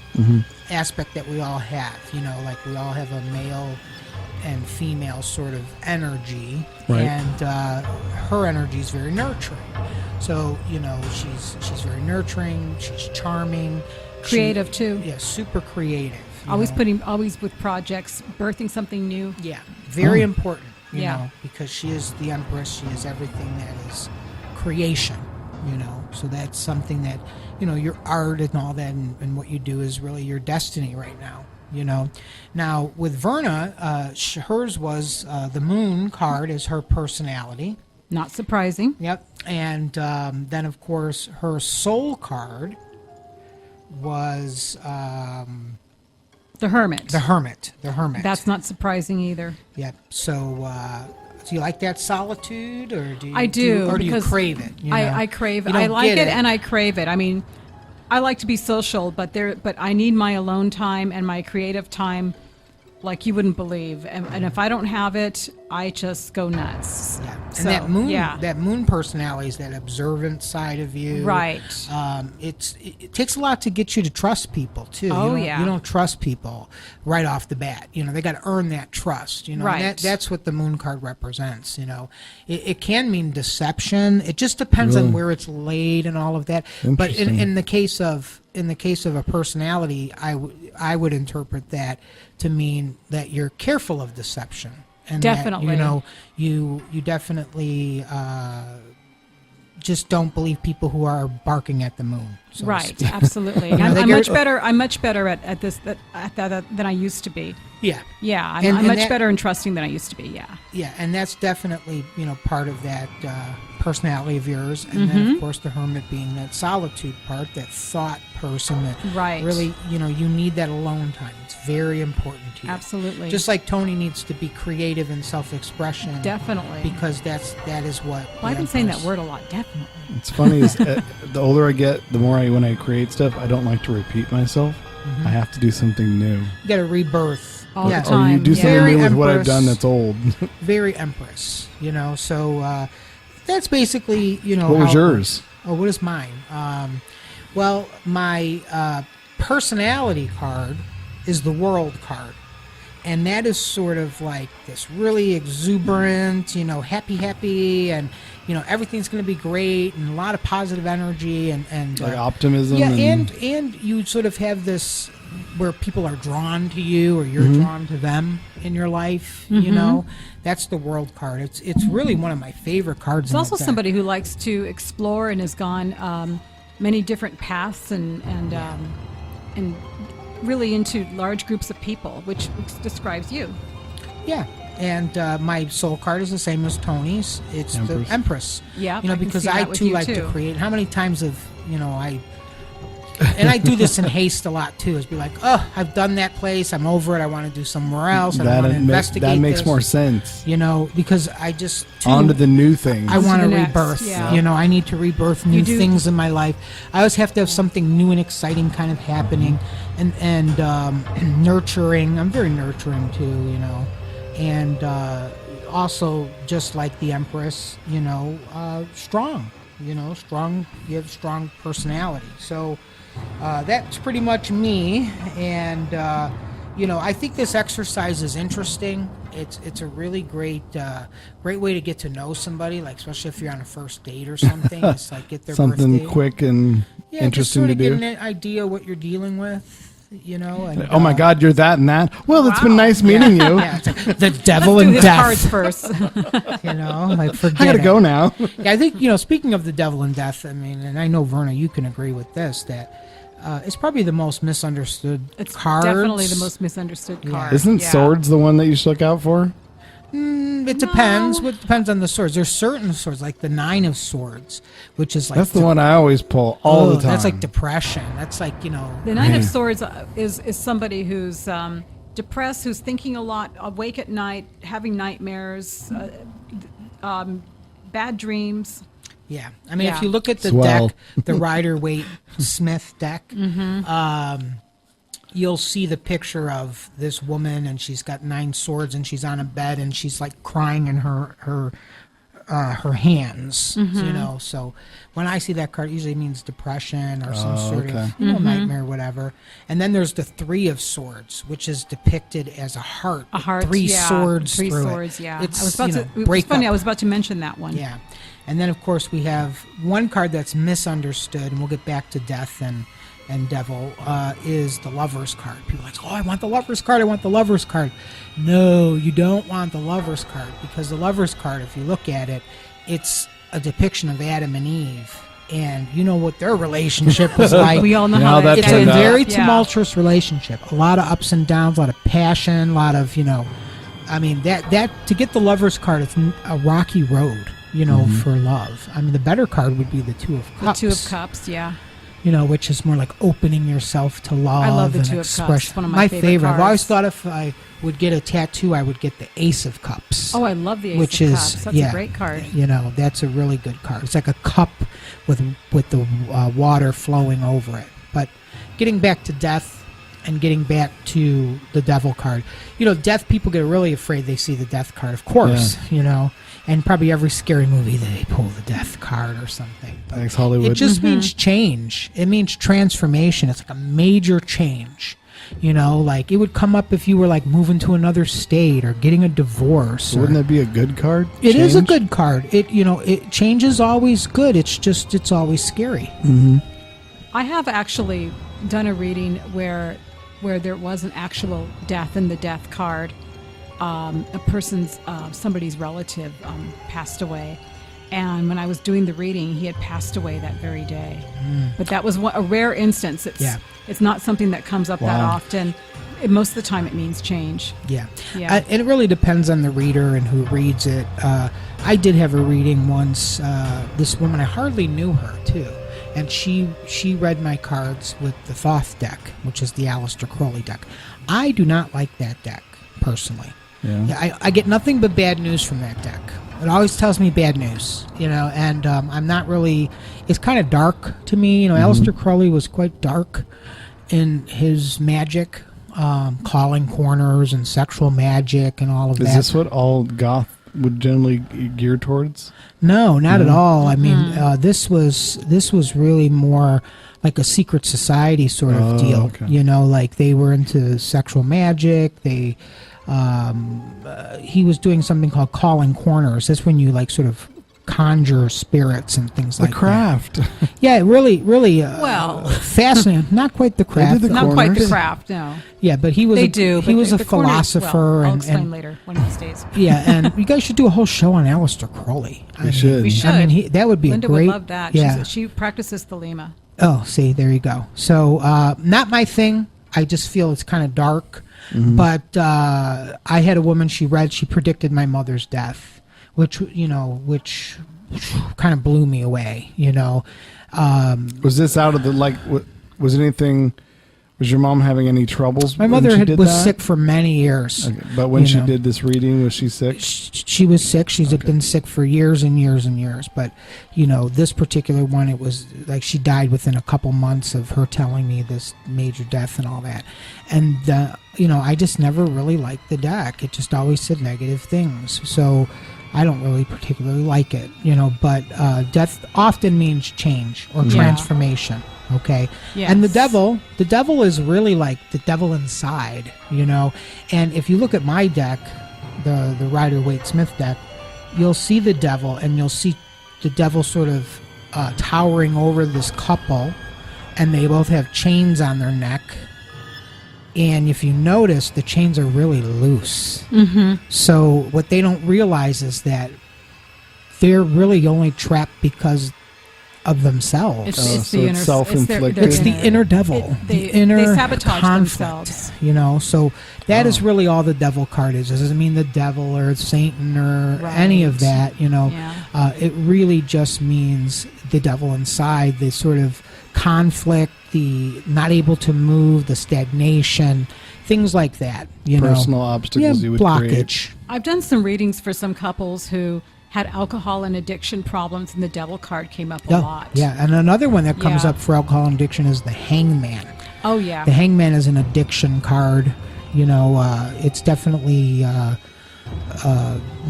aspect that we all have. Like we all have a male and female sort of energy, Right. and her energy is very nurturing. So she's very nurturing. She's charming, Creative, too. Yeah, super creative. Always with projects, birthing something new. Yeah, very important. Yeah. Because she is the Empress. She is everything that is creation. So that's something that your art and all that, and what you do is really your destiny right now. Now with Verna, hers was the Moon card is her personality. Not surprising. Yep, and then of course her soul card was The Hermit. the Hermit. The Hermit. That's not surprising either. Yep. So, do you like that solitude, or do you? I do. Or do you because crave it? I crave You it. I don't like get it and I crave it. I mean, I like to be social, but I need my alone time and my creative time like you wouldn't believe. And if I don't have it, I just go nuts. Yeah. And So, that moon personality is that observant side of you. Right. It takes a lot to get you to trust people too. Oh, You yeah. don't trust people right off the bat. They got to earn that trust. Right. And that's what the moon card represents. It can mean deception. It just depends on where it's laid and all of that. But in the case of a personality, I would interpret that to mean that you're careful of deception. And Definitely. That, you definitely just don't believe people who are barking at the moon. So to Right, speak. absolutely. I'm much better at this at that than I used to be. Yeah. Yeah, I'm And much that- better in trusting than I used to be. Yeah. Yeah, and that's definitely, part of that personality of yours. And then, of course, the hermit being that solitude part, that thought person that Right. really, you need that alone time. It's very important to you. Absolutely. Just like Tony needs to be creative in self-expression. Definitely. Because that is what... Well, I've been saying that word a lot. Definitely. It's funny is the older I get, the more when I create stuff, I don't like to repeat myself. I have to do something new. You got to rebirth. All the Or you time. do something Very new with what I've Empress. done that's old. Very Empress, so that's basically, What was yours? Oh, what is mine? Well, my personality card is the World card. And that is sort of like this really exuberant, happy, and, everything's going to be great, and a lot of positive energy, and Like optimism? yeah, and you sort of have this where people are drawn to you, or you're drawn to them in your life. That's the World card. It's really one of my favorite cards. It's also somebody who likes to explore and has gone many different paths and really into large groups of people, which describes you. Yeah. And my soul card is the same as Tony's. It's the Empress. Yeah, I can because see I that with too you, like to too. create. How many times have and I do this in haste a lot too. Is be like, oh, I've done that place. I'm over it. I want to do somewhere else. I want to investigate. That makes this. more sense. Because I just On to the new things. I want to the next, rebirth. yeah. I need to rebirth new things in my life. I always have to have something new and exciting kind of happening, and nurturing. I'm very nurturing too, and also just like the Empress, strong. Strong. You have strong personality. So that's pretty much me, and I think this exercise is interesting. It's a really great way to get to know somebody, like especially if you're on a first date or something. It's like get their Something birthday. quick and Yeah, interesting just sort to of do. get an idea what you're dealing with. And, Oh my God, you're that and that. Well, it's been Wow. nice meeting you. Yeah, it's like the devil Let's do and his death. cards first. Like forget I gotta it. go now. Yeah, I think speaking of the devil and death, I mean, and I know Verna, you can agree with this that it's probably the most misunderstood It's cards. definitely the most misunderstood card. Isn't Yeah. swords the one that you should look out for? It depends. It depends on the swords. There's certain swords, like the Nine of Swords, which is like That's the one I always pull all the time. That's like depression. That's like The Nine of Swords is somebody who's depressed, who's thinking a lot, awake at night, having nightmares, bad dreams. Yeah, I mean, Yeah. if you look at the Swell. deck, the Rider-Waite Smith deck, you'll see the picture of this woman, and she's got 9 swords, and she's on a bed, and she's like crying in her hands. So when I see that card, it usually means depression or some sort okay. of nightmare, whatever. And then there's the Three of Swords, which is depicted as a heart. A heart, Three yeah. swords. Three through swords, it. yeah. It's I was about to. It was break funny. up. I was about to mention that one. Yeah. And then, of course, we have one card that's misunderstood, and we'll get back to death and devil, is the Lover's card. People are like, oh, I want the Lover's card, I want the Lover's card. No, you don't want the Lover's card, because the Lover's card, if you look at it, it's a depiction of Adam and Eve. And you know what their relationship was like. We all know Yeah, how that It's a turned out. very Yeah. tumultuous relationship. A lot of ups and downs, a lot of passion, a lot of, I mean, that to get the Lover's card, it's a rocky road, for love. I mean, the better card would be the Two of The Cups. Two of Cups. Yeah. Which is more like opening yourself to love. I love the and Two of Cups. expression. One of my favorite I've always cards. thought if I would get a tattoo, I would get the Ace of Cups. Oh, I love the Ace Which of is Cups. That's yeah, a great card. That's a really good card. It's like a cup with the water flowing over it. But getting back to death and getting back to the devil card, death, people get really afraid they see the death card, of course, and probably every scary movie they pull the death card or something. But Thanks, Hollywood. it just means change. It means transformation. It's like a major change. Like it would come up if you were like moving to another state or getting a divorce. So wouldn't that be a good card? It is a good card. It change is always good. It's always scary. Mm-hmm. I have actually done a reading where there was an actual death in the death card. A person's somebody's relative passed away, and when I was doing the reading, he had passed away that very day. But that was a rare instance. It's not something that comes up that often. Most of the time, it means change. Yeah. And it really depends on the reader and who reads it. I did have a reading once. This woman, I hardly knew her too, and she read my cards with the Thoth deck, which is the Aleister Crowley deck. I do not like that deck personally. Yeah. I get nothing but bad news from that deck. It always tells me bad news, and I'm not really. It's kind of dark to me. Aleister Crowley was quite dark in his magic, calling corners and sexual magic and all of that. Is this what all goth would generally gear towards? No, not at all. I mean, this was really more like a secret society sort of deal. Okay. Like they were into sexual magic. They. He was doing something called calling corners. That's when you like sort of conjure spirits and things like that. The craft. Yeah, really fascinating. Not quite the craft. Not quite the craft, no. Yeah, but he was he was a philosopher. I'll explain later one of these days. Yeah, and you guys should do a whole show on Aleister Crowley. We should. I mean, that would be Linda a great. Would love that. Yeah. She practices Thelema. Oh, see, there you go. So, not my thing. I just feel it's kind of dark. Mm-hmm. But I had a woman, she predicted my mother's death, which kind of blew me away, Was this out of the, was anything, was your mom having any troubles? My mother was sick for many years. Okay. But when she did this reading, was she sick? She was sick. She's been sick for years and years and years. But, this particular one, it was like she died within a couple months of her telling me this major death and all that. And, I just never really liked the deck. It just always said negative things. So I don't really particularly like it, but death often means change or transformation. Okay. Yes. And the devil is really like the devil inside, and if you look at my deck, the Rider-Waite-Smith deck, you'll see the devil, and you'll see the devil sort of towering over this couple, and they both have chains on their neck. And if you notice, the chains are really loose. Mm-hmm. So what they don't realize is that they're really only trapped because of themselves. It's so it's self-inflicted. It's the inner devil. They inner sabotage conflict, themselves. So that is really all the devil card is. It doesn't mean the devil or Satan or any of that, Yeah. It really just means the devil inside, the sort of conflict, the not able to move, the stagnation, things like that. Personal obstacles you would blockage. create. I've done some readings for some couples who had alcohol and addiction problems, and the devil card came up a lot. Yeah, and another one that comes Yeah. up for alcohol and addiction is the hangman. Oh, yeah. The hangman is an addiction card. It's definitely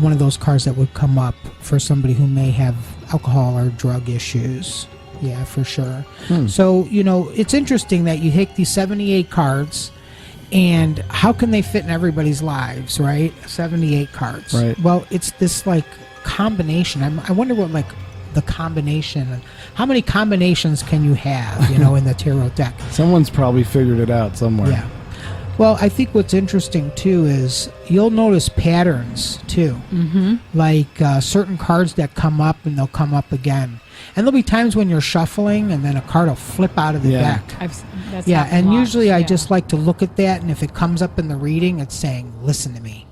one of those cards that would come up for somebody who may have alcohol or drug issues. Yeah, for sure. So, it's interesting that you take these 78 cards, and how can they fit in everybody's lives, right? 78 cards. Right. Well, it's this, combination. I wonder what, the combination, how many combinations can you have, in the tarot deck? Someone's probably figured it out somewhere. Yeah. Well, I think what's interesting, too, is you'll notice patterns, too. Mm-hmm. Like certain cards that come up and they'll come up again. And there'll be times when you're shuffling and then a card will flip out of the deck. That's Yeah, happened and a lot. usually I Yeah. just like to look at that, and if it comes up in the reading, it's saying, listen to me.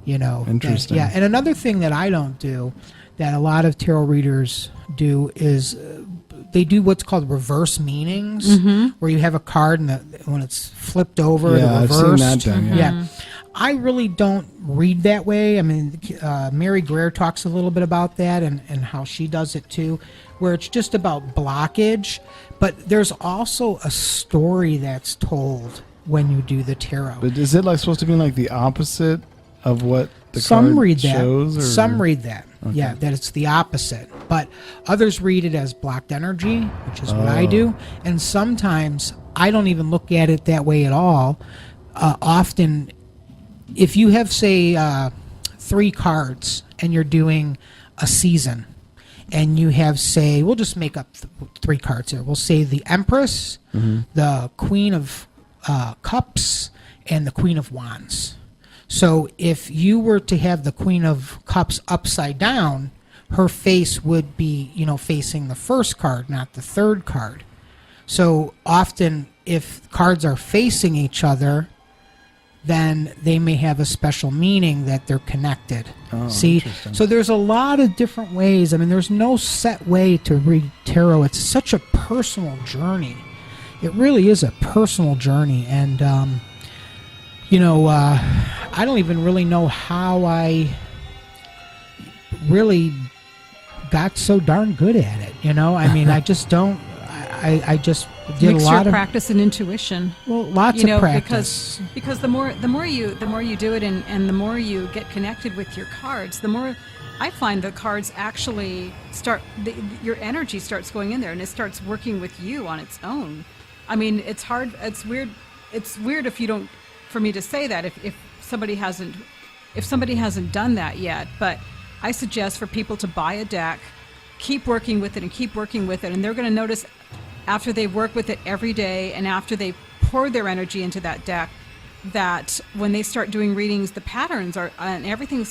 Interesting. Yeah, and another thing that I don't do, that a lot of tarot readers do, is they do what's called reverse meanings, where you have a card and when it's flipped over, the I've reverse. seen that done. Yeah. I really don't read that way. I mean, Mary Greer talks a little bit about that and how she does it too, where it's just about blockage, but there's also a story that's told when you do the tarot. But is it like supposed to be like the opposite of what the Some card read that. shows? Or? Some read that. Okay. Yeah, that it's the opposite. But others read it as blocked energy, which is what I do. And sometimes I don't even look at it that way at all. Often, if you have, say, 3 cards and you're doing a season, and you have, say, we'll just make up 3 cards here. We'll say the Empress, the Queen of Cups, and the Queen of Wands. So if you were to have the Queen of Cups upside down, her face would be, facing the first card, not the third card. So often, if cards are facing each other, then they may have a special meaning that they're connected. See? So there's a lot of different ways. I mean, there's no set way to read tarot. It's such a personal journey. It really is a personal journey. And, I don't even really know how I really got so darn good at it. I mean, I just don't. I just did a lot of practice and intuition. Well, lots of practice. Because the more you do it and the more you get connected with your cards, the more I find the cards actually your energy starts going in there and it starts working with you on its own. I mean, it's hard. It's weird. It's weird if you don't. For me to say that if somebody hasn't done that yet, but I suggest for people to buy a deck, keep working with it, and they're going to notice after they work with it every day and after they pour their energy into that deck, that when they start doing readings, the patterns are and everything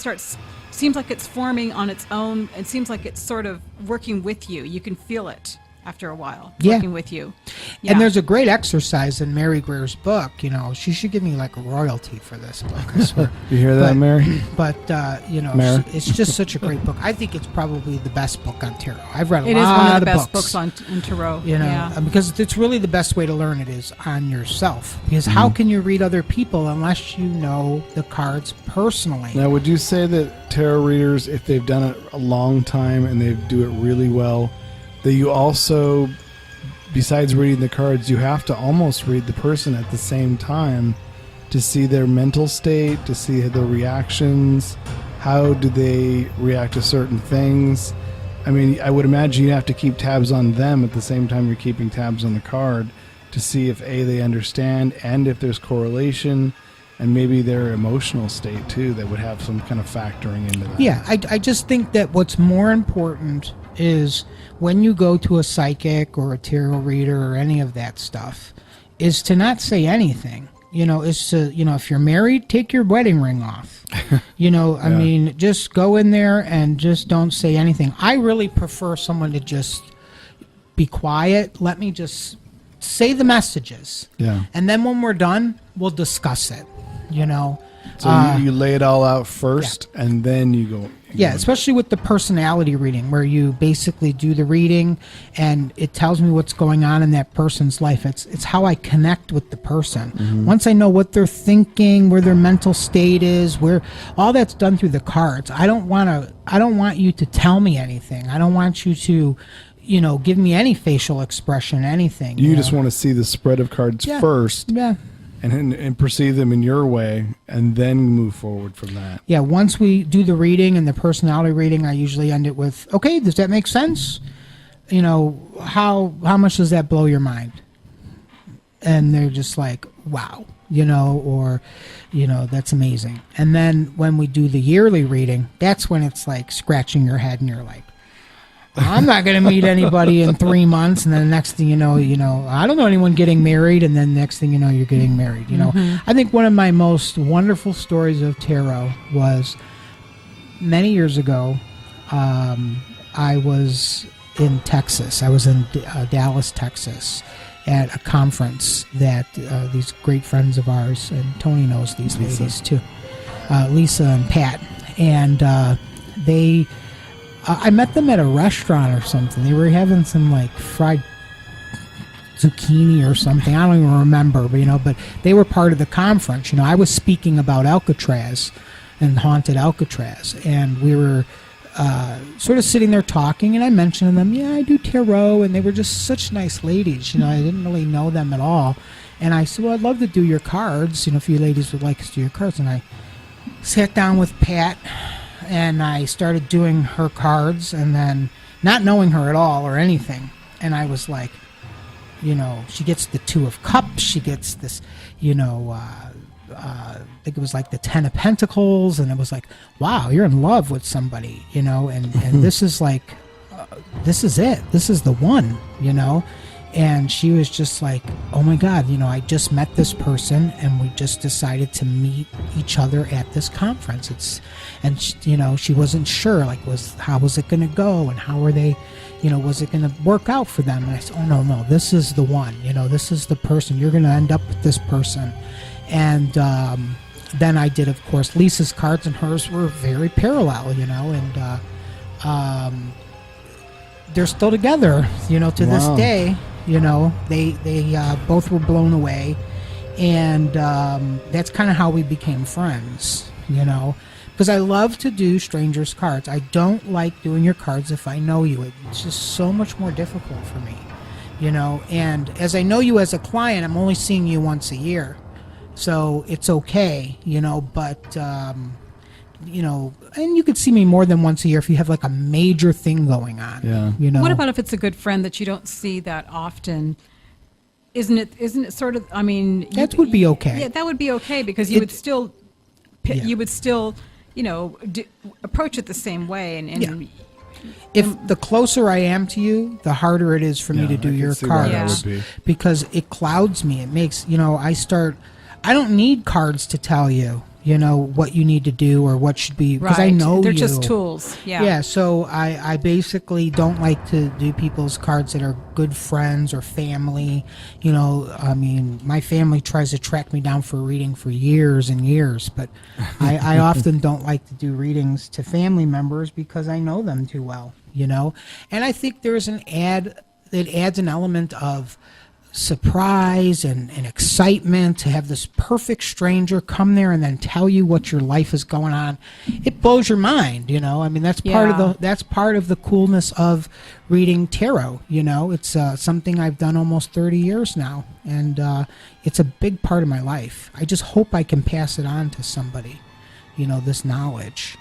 seems like it's forming on its own. It seems like it's sort of working with you. You can feel it after a while, working with you. Yeah. And there's a great exercise in Mary Greer's book. She should give me like a royalty for this book, I swear. You hear that, Mary? But, Mary? it's just such a great book. I think it's probably the best book on tarot. I've read a lot of books. It is one of the best books on tarot. Because it's really the best way to learn it is on yourself. Because how can you read other people unless you know the cards personally? Now, would you say that tarot readers, if they've done it a long time and they do it really well, that you also, besides reading the cards, you have to almost read the person at the same time to see their mental state, to see their reactions, how do they react to certain things. I mean, I would imagine you have to keep tabs on them at the same time you're keeping tabs on the card to see if they understand and if there's correlation and maybe their emotional state too that would have some kind of factoring into that. Yeah, I just think that what's more important is when you go to a psychic or a tarot reader or any of that stuff is to not say anything. Is to, if you're married, take your wedding ring off. I mean, just go in there and just don't say anything. I really prefer someone to just be quiet. Let me just say the messages. Yeah. And then when we're done, we'll discuss it, So you lay it all out first and then you go. Yeah, especially with the personality reading where you basically do the reading and it tells me what's going on in that person's life. It's how I connect with the person. Once I know what they're thinking, where their mental state is, where all that's done through the cards. I don't want you to tell me anything. I don't want you to, give me any facial expression, anything. You just want to see the spread of cards first. Yeah. And perceive them in your way, and then move forward from that. Yeah, once we do the reading and the personality reading, I usually end it with, okay, does that make sense? How much does that blow your mind? And they're just like, wow, or, that's amazing. And then when we do the yearly reading, that's when it's like scratching your head and you're like, I'm not going to meet anybody in 3 months, and then the next thing you know, I don't know anyone getting married, and then next thing you know, you're getting married. I think one of my most wonderful stories of tarot was many years ago. I was in Texas. I was in Dallas, Texas, at a conference that these great friends of ours, and Tony knows these ladies too, Lisa and Pat, and they. I met them at a restaurant or something. They were having some like fried zucchini or something. I don't even remember, but they were part of the conference. I was speaking about Alcatraz and haunted Alcatraz, and we were sort of sitting there talking, and I mentioned to them, yeah, I do tarot, and they were just such nice ladies. I didn't really know them at all. And I said, well, I'd love to do your cards, if you ladies would like us to do your cards. And I sat down with Pat, and I started doing her cards, and then not knowing her at all or anything. And I was like, she gets the 2 of Cups, she gets this, I think it was like the 10 of Pentacles, and it was like, wow, you're in love with somebody, and this is like, this is it. This is the one, And she was just like, oh my God, I just met this person, and we just decided to meet each other at this conference. She wasn't sure, like, how was it going to go, and how are they, was it going to work out for them? And I said, oh no, this is the one, this is the person. You're going to end up with this person. And then I did, of course, Lisa's cards, and hers were very parallel, and they're still together, to this day. They both were blown away, and that's kind of how we became friends, because I love to do strangers' cards. I don't like doing your cards if I know you. It's just so much more difficult for me, and as I know you as a client, I'm only seeing you once a year. So it's okay, but, and you could see me more than once a year if you have like a major thing going on. Yeah. What about if it's a good friend that you don't see that often? Isn't it sort of, that would be okay. Yeah, that would be okay, because you would still, approach it the same way. And if the closer I am to you, the harder it is for me to do your cards, because it clouds me. It makes, I don't need cards to tell you, what you need to do or what should be, because I know they're you. just tools. Yeah, so I basically don't like to do people's cards that are good friends or family. My family tries to track me down for a reading for years and years, but I often don't like to do readings to family members because I know them too well, And I think there's it adds an element of surprise and excitement to have this perfect stranger come there and then tell you what your life is going on. It blows your mind, that's part of the coolness of reading tarot. It's something I've done almost 30 years now, and it's a big part of my life. I just hope I can pass it on to somebody, this knowledge.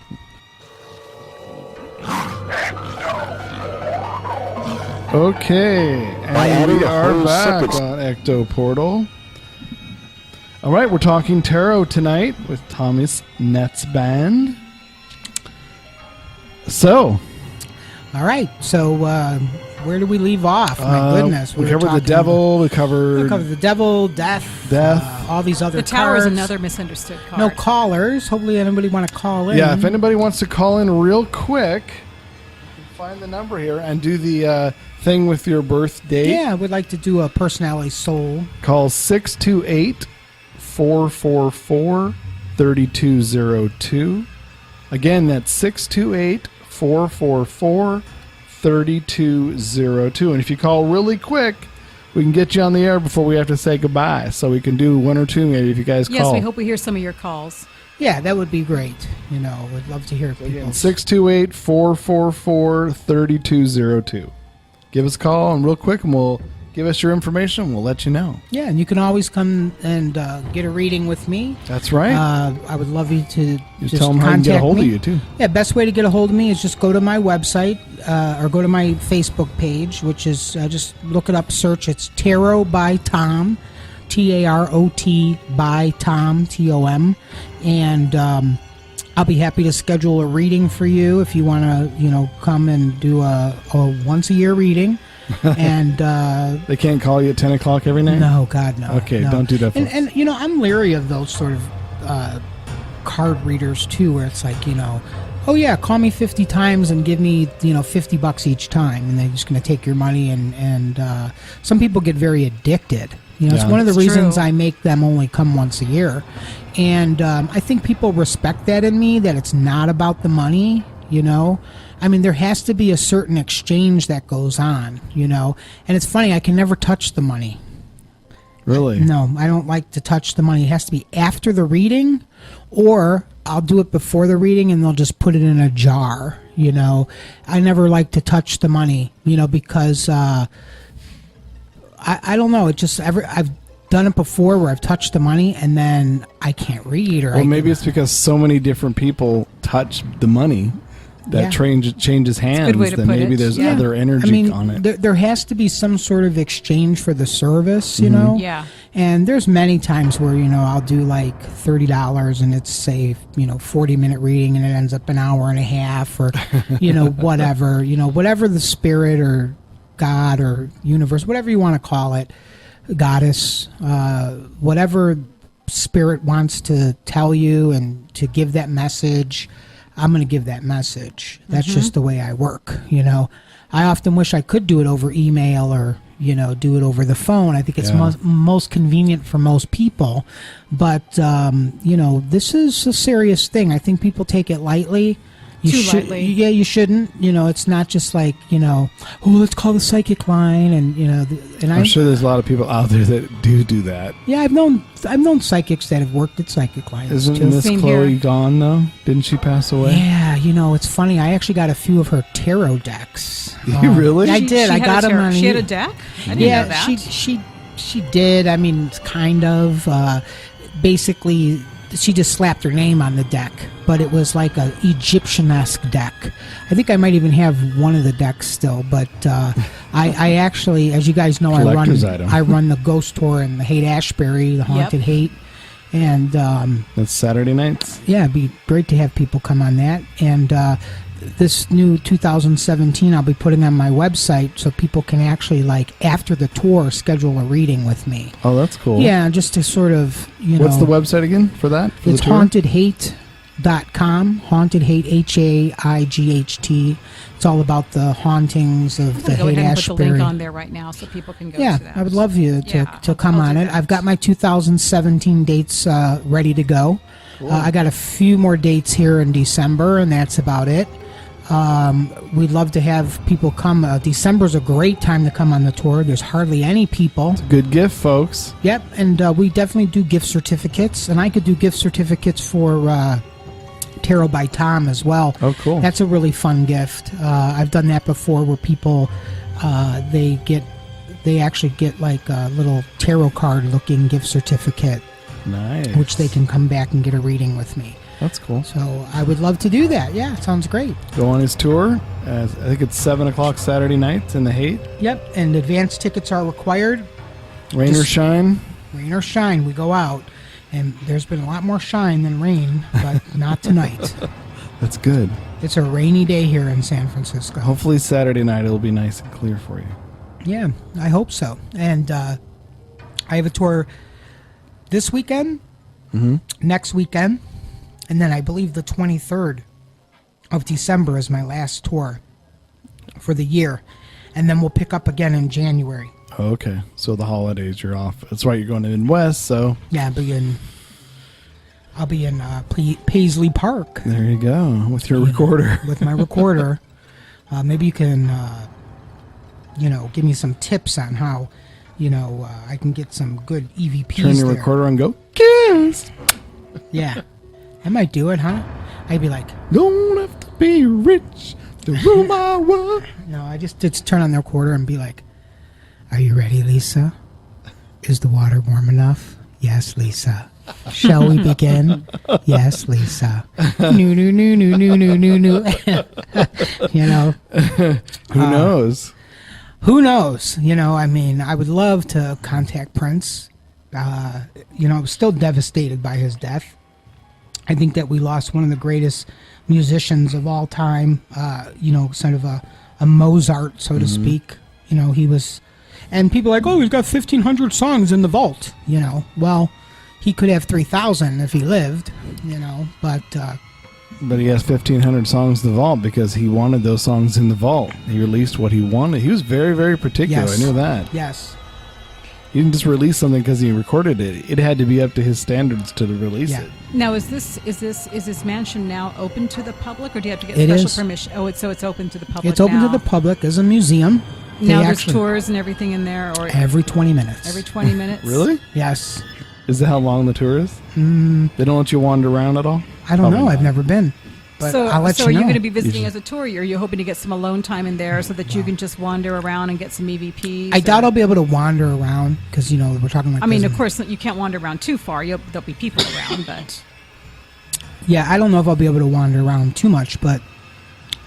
Okay, and we are back on Ecto Portal. All right, we're talking tarot tonight with Tommy Netzband. So, all right, so where do we leave off? My goodness, we covered the devil. We covered the devil, death, all these other cards. The tower is another misunderstood card. No callers. Hopefully, anybody want to call in. Yeah, if anybody wants to call in real quick, find the number here and do the thing with your birth date. Yeah, I would like to do a personality soul. Call 628-444-3202. Again, that's 628-444-3202. And if you call really quick, we can get you on the air before we have to say goodbye. So we can do one or two maybe if you guys call. Yes, we hope we hear some of your calls. Yeah, that would be great. We'd love to hear people. 628-444-3202. Give us a call and real quick, and we'll give us your information, and we'll let you know. Yeah, and you can always come and get a reading with me. That's right. I would love you to just tell them how to get a hold me. of you, too. Yeah, best way to get a hold of me is just go to my website or go to my Facebook page, which is just look it up, search. It's Tarot by Tom. Tarot by Tom, Tom, and I'll be happy to schedule a reading for you if you want to, come and do a once a year reading. And they can't call you at 10 o'clock every night? No, God, no. Okay, no. don't do that. And I'm leery of those sort of card readers too, where it's like, oh yeah, call me 50 times and give me $50 each time, and they're just going to take your money. And some people get very addicted. It's one of the reasons I make them only come once a year. And I think people respect that in me, that it's not about the money, you know? I mean, there has to be a certain exchange that goes on, you know? And it's funny, I can never touch the money. Really? No, I don't like to touch the money. It has to be after the reading, or I'll do it before the reading and they'll just put it in a jar, you know? I never like to touch the money, you know, because I don't know, I've done it before where I've touched the money and then I can't read, or maybe it's because so many different people touch the money that changes hands. good way to Then put maybe it. there's Yeah. other energy on it. There has to be some sort of exchange for the service, you know? Yeah. And there's many times where, you know, I'll do like $30 and it's, say, you know, 40-minute reading and it ends up an hour and a half, or, you know, whatever the spirit or God or universe, whatever you want to call it, goddess, whatever spirit wants to tell you and to give that message, I'm going to give that message. That's just the way I work, you know. I often wish I could do it over email or, you know, do it over the phone. I think it's most convenient for most people. But, you know, this is a serious thing. I think people take it lightly. Lightly. Yeah, you shouldn't. You know, it's not just like, you know, oh, let's call the psychic line, and you know, I'm sure there's a lot of people out there that do that. Yeah, I've known psychics that have worked at psychic lines. Isn't too. Miss Same Chloe here. gone though? Didn't she pass away? Yeah, you know, it's funny. I actually got a few of her tarot decks. You really? I did. I got them on. She had a deck? I didn't know that. she did. I mean, kind of. Basically, she just slapped her name on the deck, but it was like a Egyptian-esque deck. I think I might even have one of the decks still, but I actually, as you guys know, Collector's item. I run the Ghost Tour in the Haight-Ashbury, the Haunted Haight, and That's Saturday nights. yeah, it'd be great to have people come on that. And this new 2017 I'll be putting on my website so people can actually, like, after the tour, schedule a reading with me. Oh, that's cool. Yeah, just to sort of, you know. What's the website again for that? For It's the tour? hauntedhaight.com. Haunted Haight, HAIGHT. It's all about the hauntings of the Go ahead and put the link Haight-Ashbury. on there right now so people can go Yeah, to that. I would love you to, Yeah, to come I'll on do it. that. I've got my 2017 dates ready to go. I got a few more dates here in December, and that's about it. We'd love to have people come. December's a great time to come on the tour. There's hardly any people. Good gift, folks. Yep, and we definitely do gift certificates, and I could do gift certificates for Tarot by Tom as well. Oh, cool. That's a really fun gift. I've done that before, where people they actually get like a little tarot card looking gift certificate, Nice. which they can come back and get a reading with me. That's cool. So I would love to do that. Yeah, it sounds great. Go on his tour. I think it's 7 o'clock Saturday nights in the Haight. Yep, and advance tickets are required. Rain or Just- shine. Rain or shine, we go out. And there's been a lot more shine than rain, but not tonight. That's good. It's a rainy day here in San Francisco. Hopefully Saturday night it'll be nice and clear for you. Yeah, I hope so. And I have a tour this weekend, next weekend, and then I believe the 23rd of December is my last tour for the year. And then we'll pick up again in January. Oh, okay. So the holidays you're off. That's right, you're going to Midwest, so Yeah, I'll be in Paisley Park there you go with your recorder. with my recorder. Maybe you can, give me some tips on how, I can get some good EVPs Turn your there. recorder on, go kiss. Yeah. I might do it, huh? I'd be like, Don't have to be rich to rule my world. no, I just turn on the recorder and be like, are you ready, Lisa? Is the water warm enough? Yes, Lisa. Shall we begin? Yes, Lisa. No. Who knows? Who knows? I would love to contact Prince. I was still devastated by his death. I think that we lost one of the greatest musicians of all time, sort of a Mozart, so to speak. He was, and people are like, oh, he's got 1,500 songs in the vault. Well, he could have 3,000 if he lived, but... But he has 1,500 songs in the vault because he wanted those songs in the vault. He released what he wanted. He was very, very particular. Yes. I knew that. Yes. He didn't just release something because he recorded it. It had to be up to his standards to release Yeah. it. Now, is this mansion now open to the public, or do you have to get It special is. permission? Oh, it's open to the public. It's open now. to the public as a museum. Now They there's actually- tours and everything in there, or every 20 minutes. every 20 minutes. Really? Yes. Is that how long the tour is? They don't let you wander around at all? I don't Probably know. I've not. never been. But So, I'll let so you are know. you going to be visiting You as a tour? Or are you hoping to get some alone time in there so that you can just wander around and get some EVPs? I doubt or- I'll be able to wander around because, we're talking like I mean, this- of course, you can't wander around too far. There'll be people around, but Yeah, I don't know if I'll be able to wander around too much, but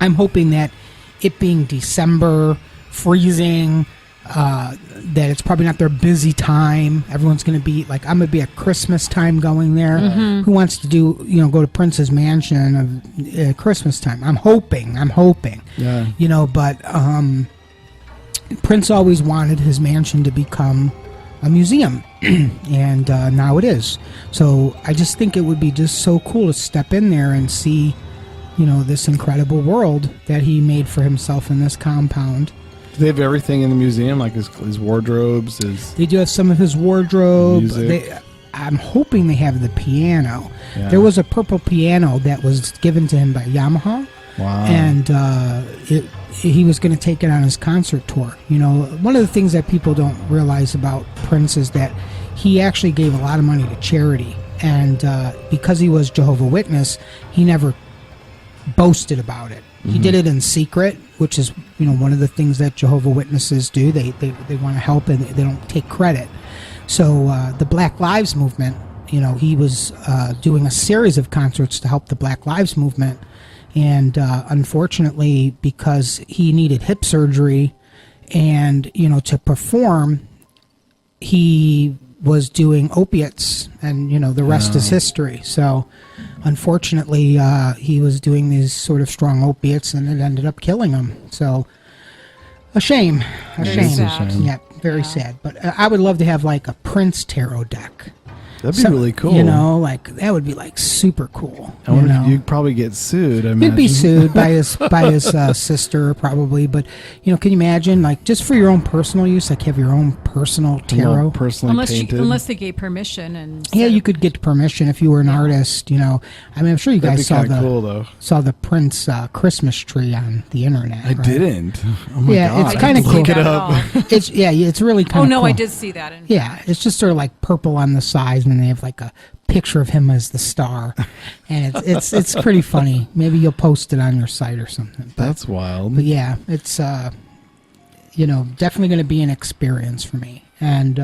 I'm hoping that it being December, freezing, that it's probably not their busy time. Everyone's going to be like, I'm going to be at Christmas time going there. Who wants to do, go to Prince's mansion of Christmas time? I'm hoping. Yeah. But Prince always wanted his mansion to become a museum, and now it is. So I just think it would be just so cool to step in there and see, this incredible world that he made for himself in this compound. Do they have everything in the museum, like his wardrobes, his... They do have some of his wardrobe. Music. I'm hoping they have the piano. Yeah. There was a purple piano that was given to him by Yamaha. Wow. And he was going to take it on his concert tour. One of the things that people don't realize about Prince is that he actually gave a lot of money to charity. And because he was Jehovah's Witness, he never boasted about it. He did it in secret, which is one of the things that Jehovah's Witnesses do. They want to help and they don't take credit. So the Black Lives Movement, he was doing a series of concerts to help the Black Lives Movement. And unfortunately, because he needed hip surgery and, to perform, he was doing opiates and, the rest is history. So unfortunately, he was doing these sort of strong opiates and it ended up killing him. So a shame. Very sad. Yeah, very sad. But I would love to have like a Prince tarot deck. That'd be really cool. That would be like super cool. I wonder if you'd probably get sued. I He'd be imagine. sued by his sister probably, but can you imagine like just for your own personal use, like have your own personal tarot? Personally painted. unless they gave permission and Yeah, said- you could get permission if you were an artist. I'm sure you That'd guys be saw kinda cool, though. saw the Prince Christmas tree on the internet. I right? didn't. Oh my Yeah, God. it's kinda I have to look cool. it That at up. all. It's really kind Oh of no, cool. I did see that. Yeah, it's just sort of like purple on the sides, and they have like a picture of him as the star, and it's pretty funny. Maybe you'll post it on your site or something. That's wild. But yeah, it's definitely going to be an experience for me, and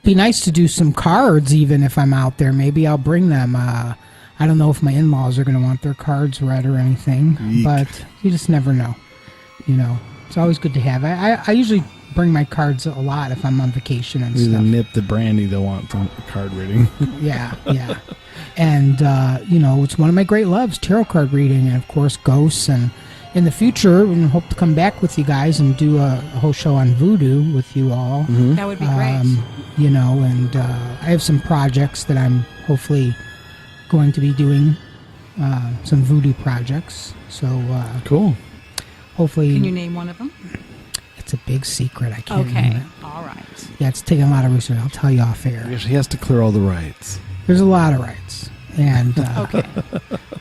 be nice to do some cards even if I'm out there. Maybe I'll bring them. I don't know if my in-laws are going to want their cards read or anything, Eek. but you just never know. It's always good to have. I usually bring my cards a lot if I'm on vacation and Maybe the stuff. nip, the brandy, they'll want some card reading. Yeah. And, it's one of my great loves, tarot card reading, and of course, ghosts. And in the future, we hope to come back with you guys and do a whole show on voodoo with you all. That would be great. And I have some projects that I'm hopefully going to be doing, some voodoo projects. So, Cool. hopefully. Can you name one of them? It's a big secret. I can't name Okay. it. All right. Yeah, it's taking a lot of research. I'll tell you off air. He has to clear all the rights. There's a lot of rights. And Okay.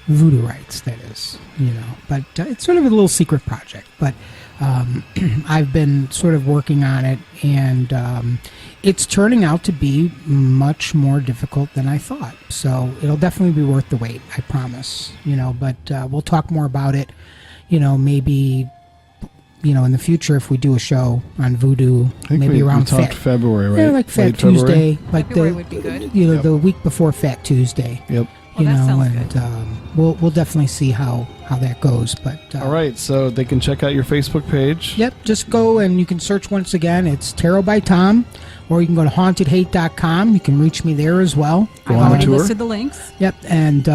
voodoo rights, that is, But it's sort of a little secret project. But I've been sort of working on it, and it's turning out to be much more difficult than I thought. So it'll definitely be worth the wait, I promise. But we'll talk more about it, maybe... in the future, if we do a show on voodoo, I think maybe we around talked February, right? Yeah, like Fat Late February? Tuesday, like February would be good. Yep. the week before Fat Tuesday. Yep. Well, that sounds and good. we'll definitely see how that goes. But All right, so they can check out your Facebook page. Yep, just go and you can search once again. It's Tarot by Tom, or you can go to hauntedhate.com. You can reach me there as well. Go I've on the already tour. listed the links. Yep, and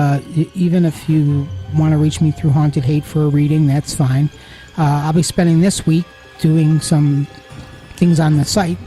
even if you want to reach me through Haunted Hate for a reading, that's fine. I'll be spending this week doing some things on the site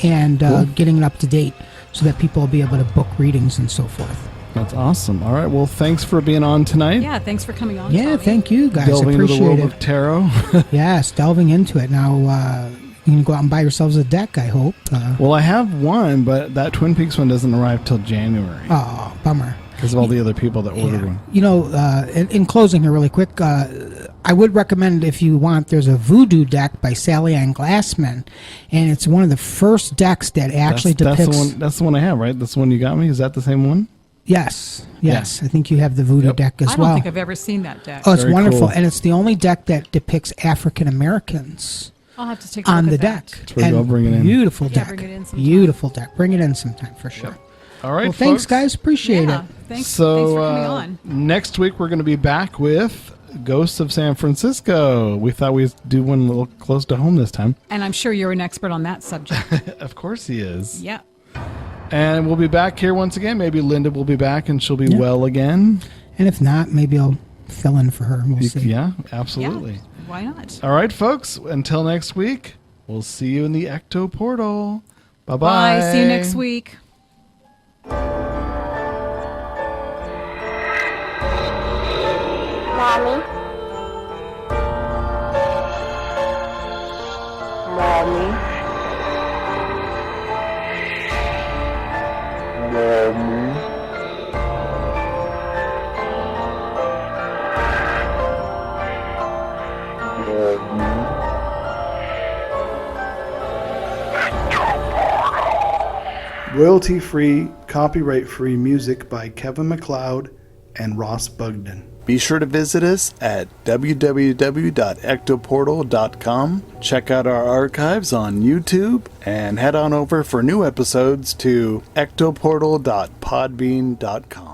and Cool. getting it up to date so that people will be able to book readings and so forth. That's awesome. All right. Well, thanks for being on tonight. Yeah, thanks for coming on. Yeah, Tommy. thank you guys. Delving into the Appreciate world it. of tarot. Yes, delving into it. Now, you can go out and buy yourselves a deck, I hope. Well, I have one, but that Twin Peaks one doesn't arrive till January Oh, bummer. because of all the other people that ordered Yeah. one. You know, in closing here really quick, I would recommend if you want, there's a voodoo deck by Sally Ann Glassman, and it's one of the first decks that actually depicts... That's the one I have, right? That's the one you got me? Is that the same one? Yes. I think you have the voodoo Yep. deck as I don't well. think I've ever seen that deck. Oh, it's Very wonderful, cool. and it's the only deck that depicts African Americans I'll have to take a on look the at deck. that. That's where I'll bring it in. Beautiful Yeah, deck. bring it in sometime. Beautiful deck. Bring it in sometime for sure. All right, Well, thanks, folks. guys. Appreciate Yeah, it. thanks So for coming on. next week we're going to be back with Ghosts of San Francisco. We thought we'd do one a little close to home this time. And I'm sure you're an expert on that subject. Of course he is. Yeah. And we'll be back here once again. Maybe Linda will be back and she'll be Yeah. well again. And if not, maybe I'll fill in for her. We'll see. Yeah, absolutely. Yeah. Why not? All right, folks. Until next week, we'll see you in the Ecto portal. Bye-bye. Bye. See you next week. Mommy? Mommy? Royalty-free, copyright-free music by Kevin MacLeod and Ross Bugden. Be sure to visit us at www.ectoportal.com. Check out our archives on YouTube and head on over for new episodes to ectoportal.podbean.com.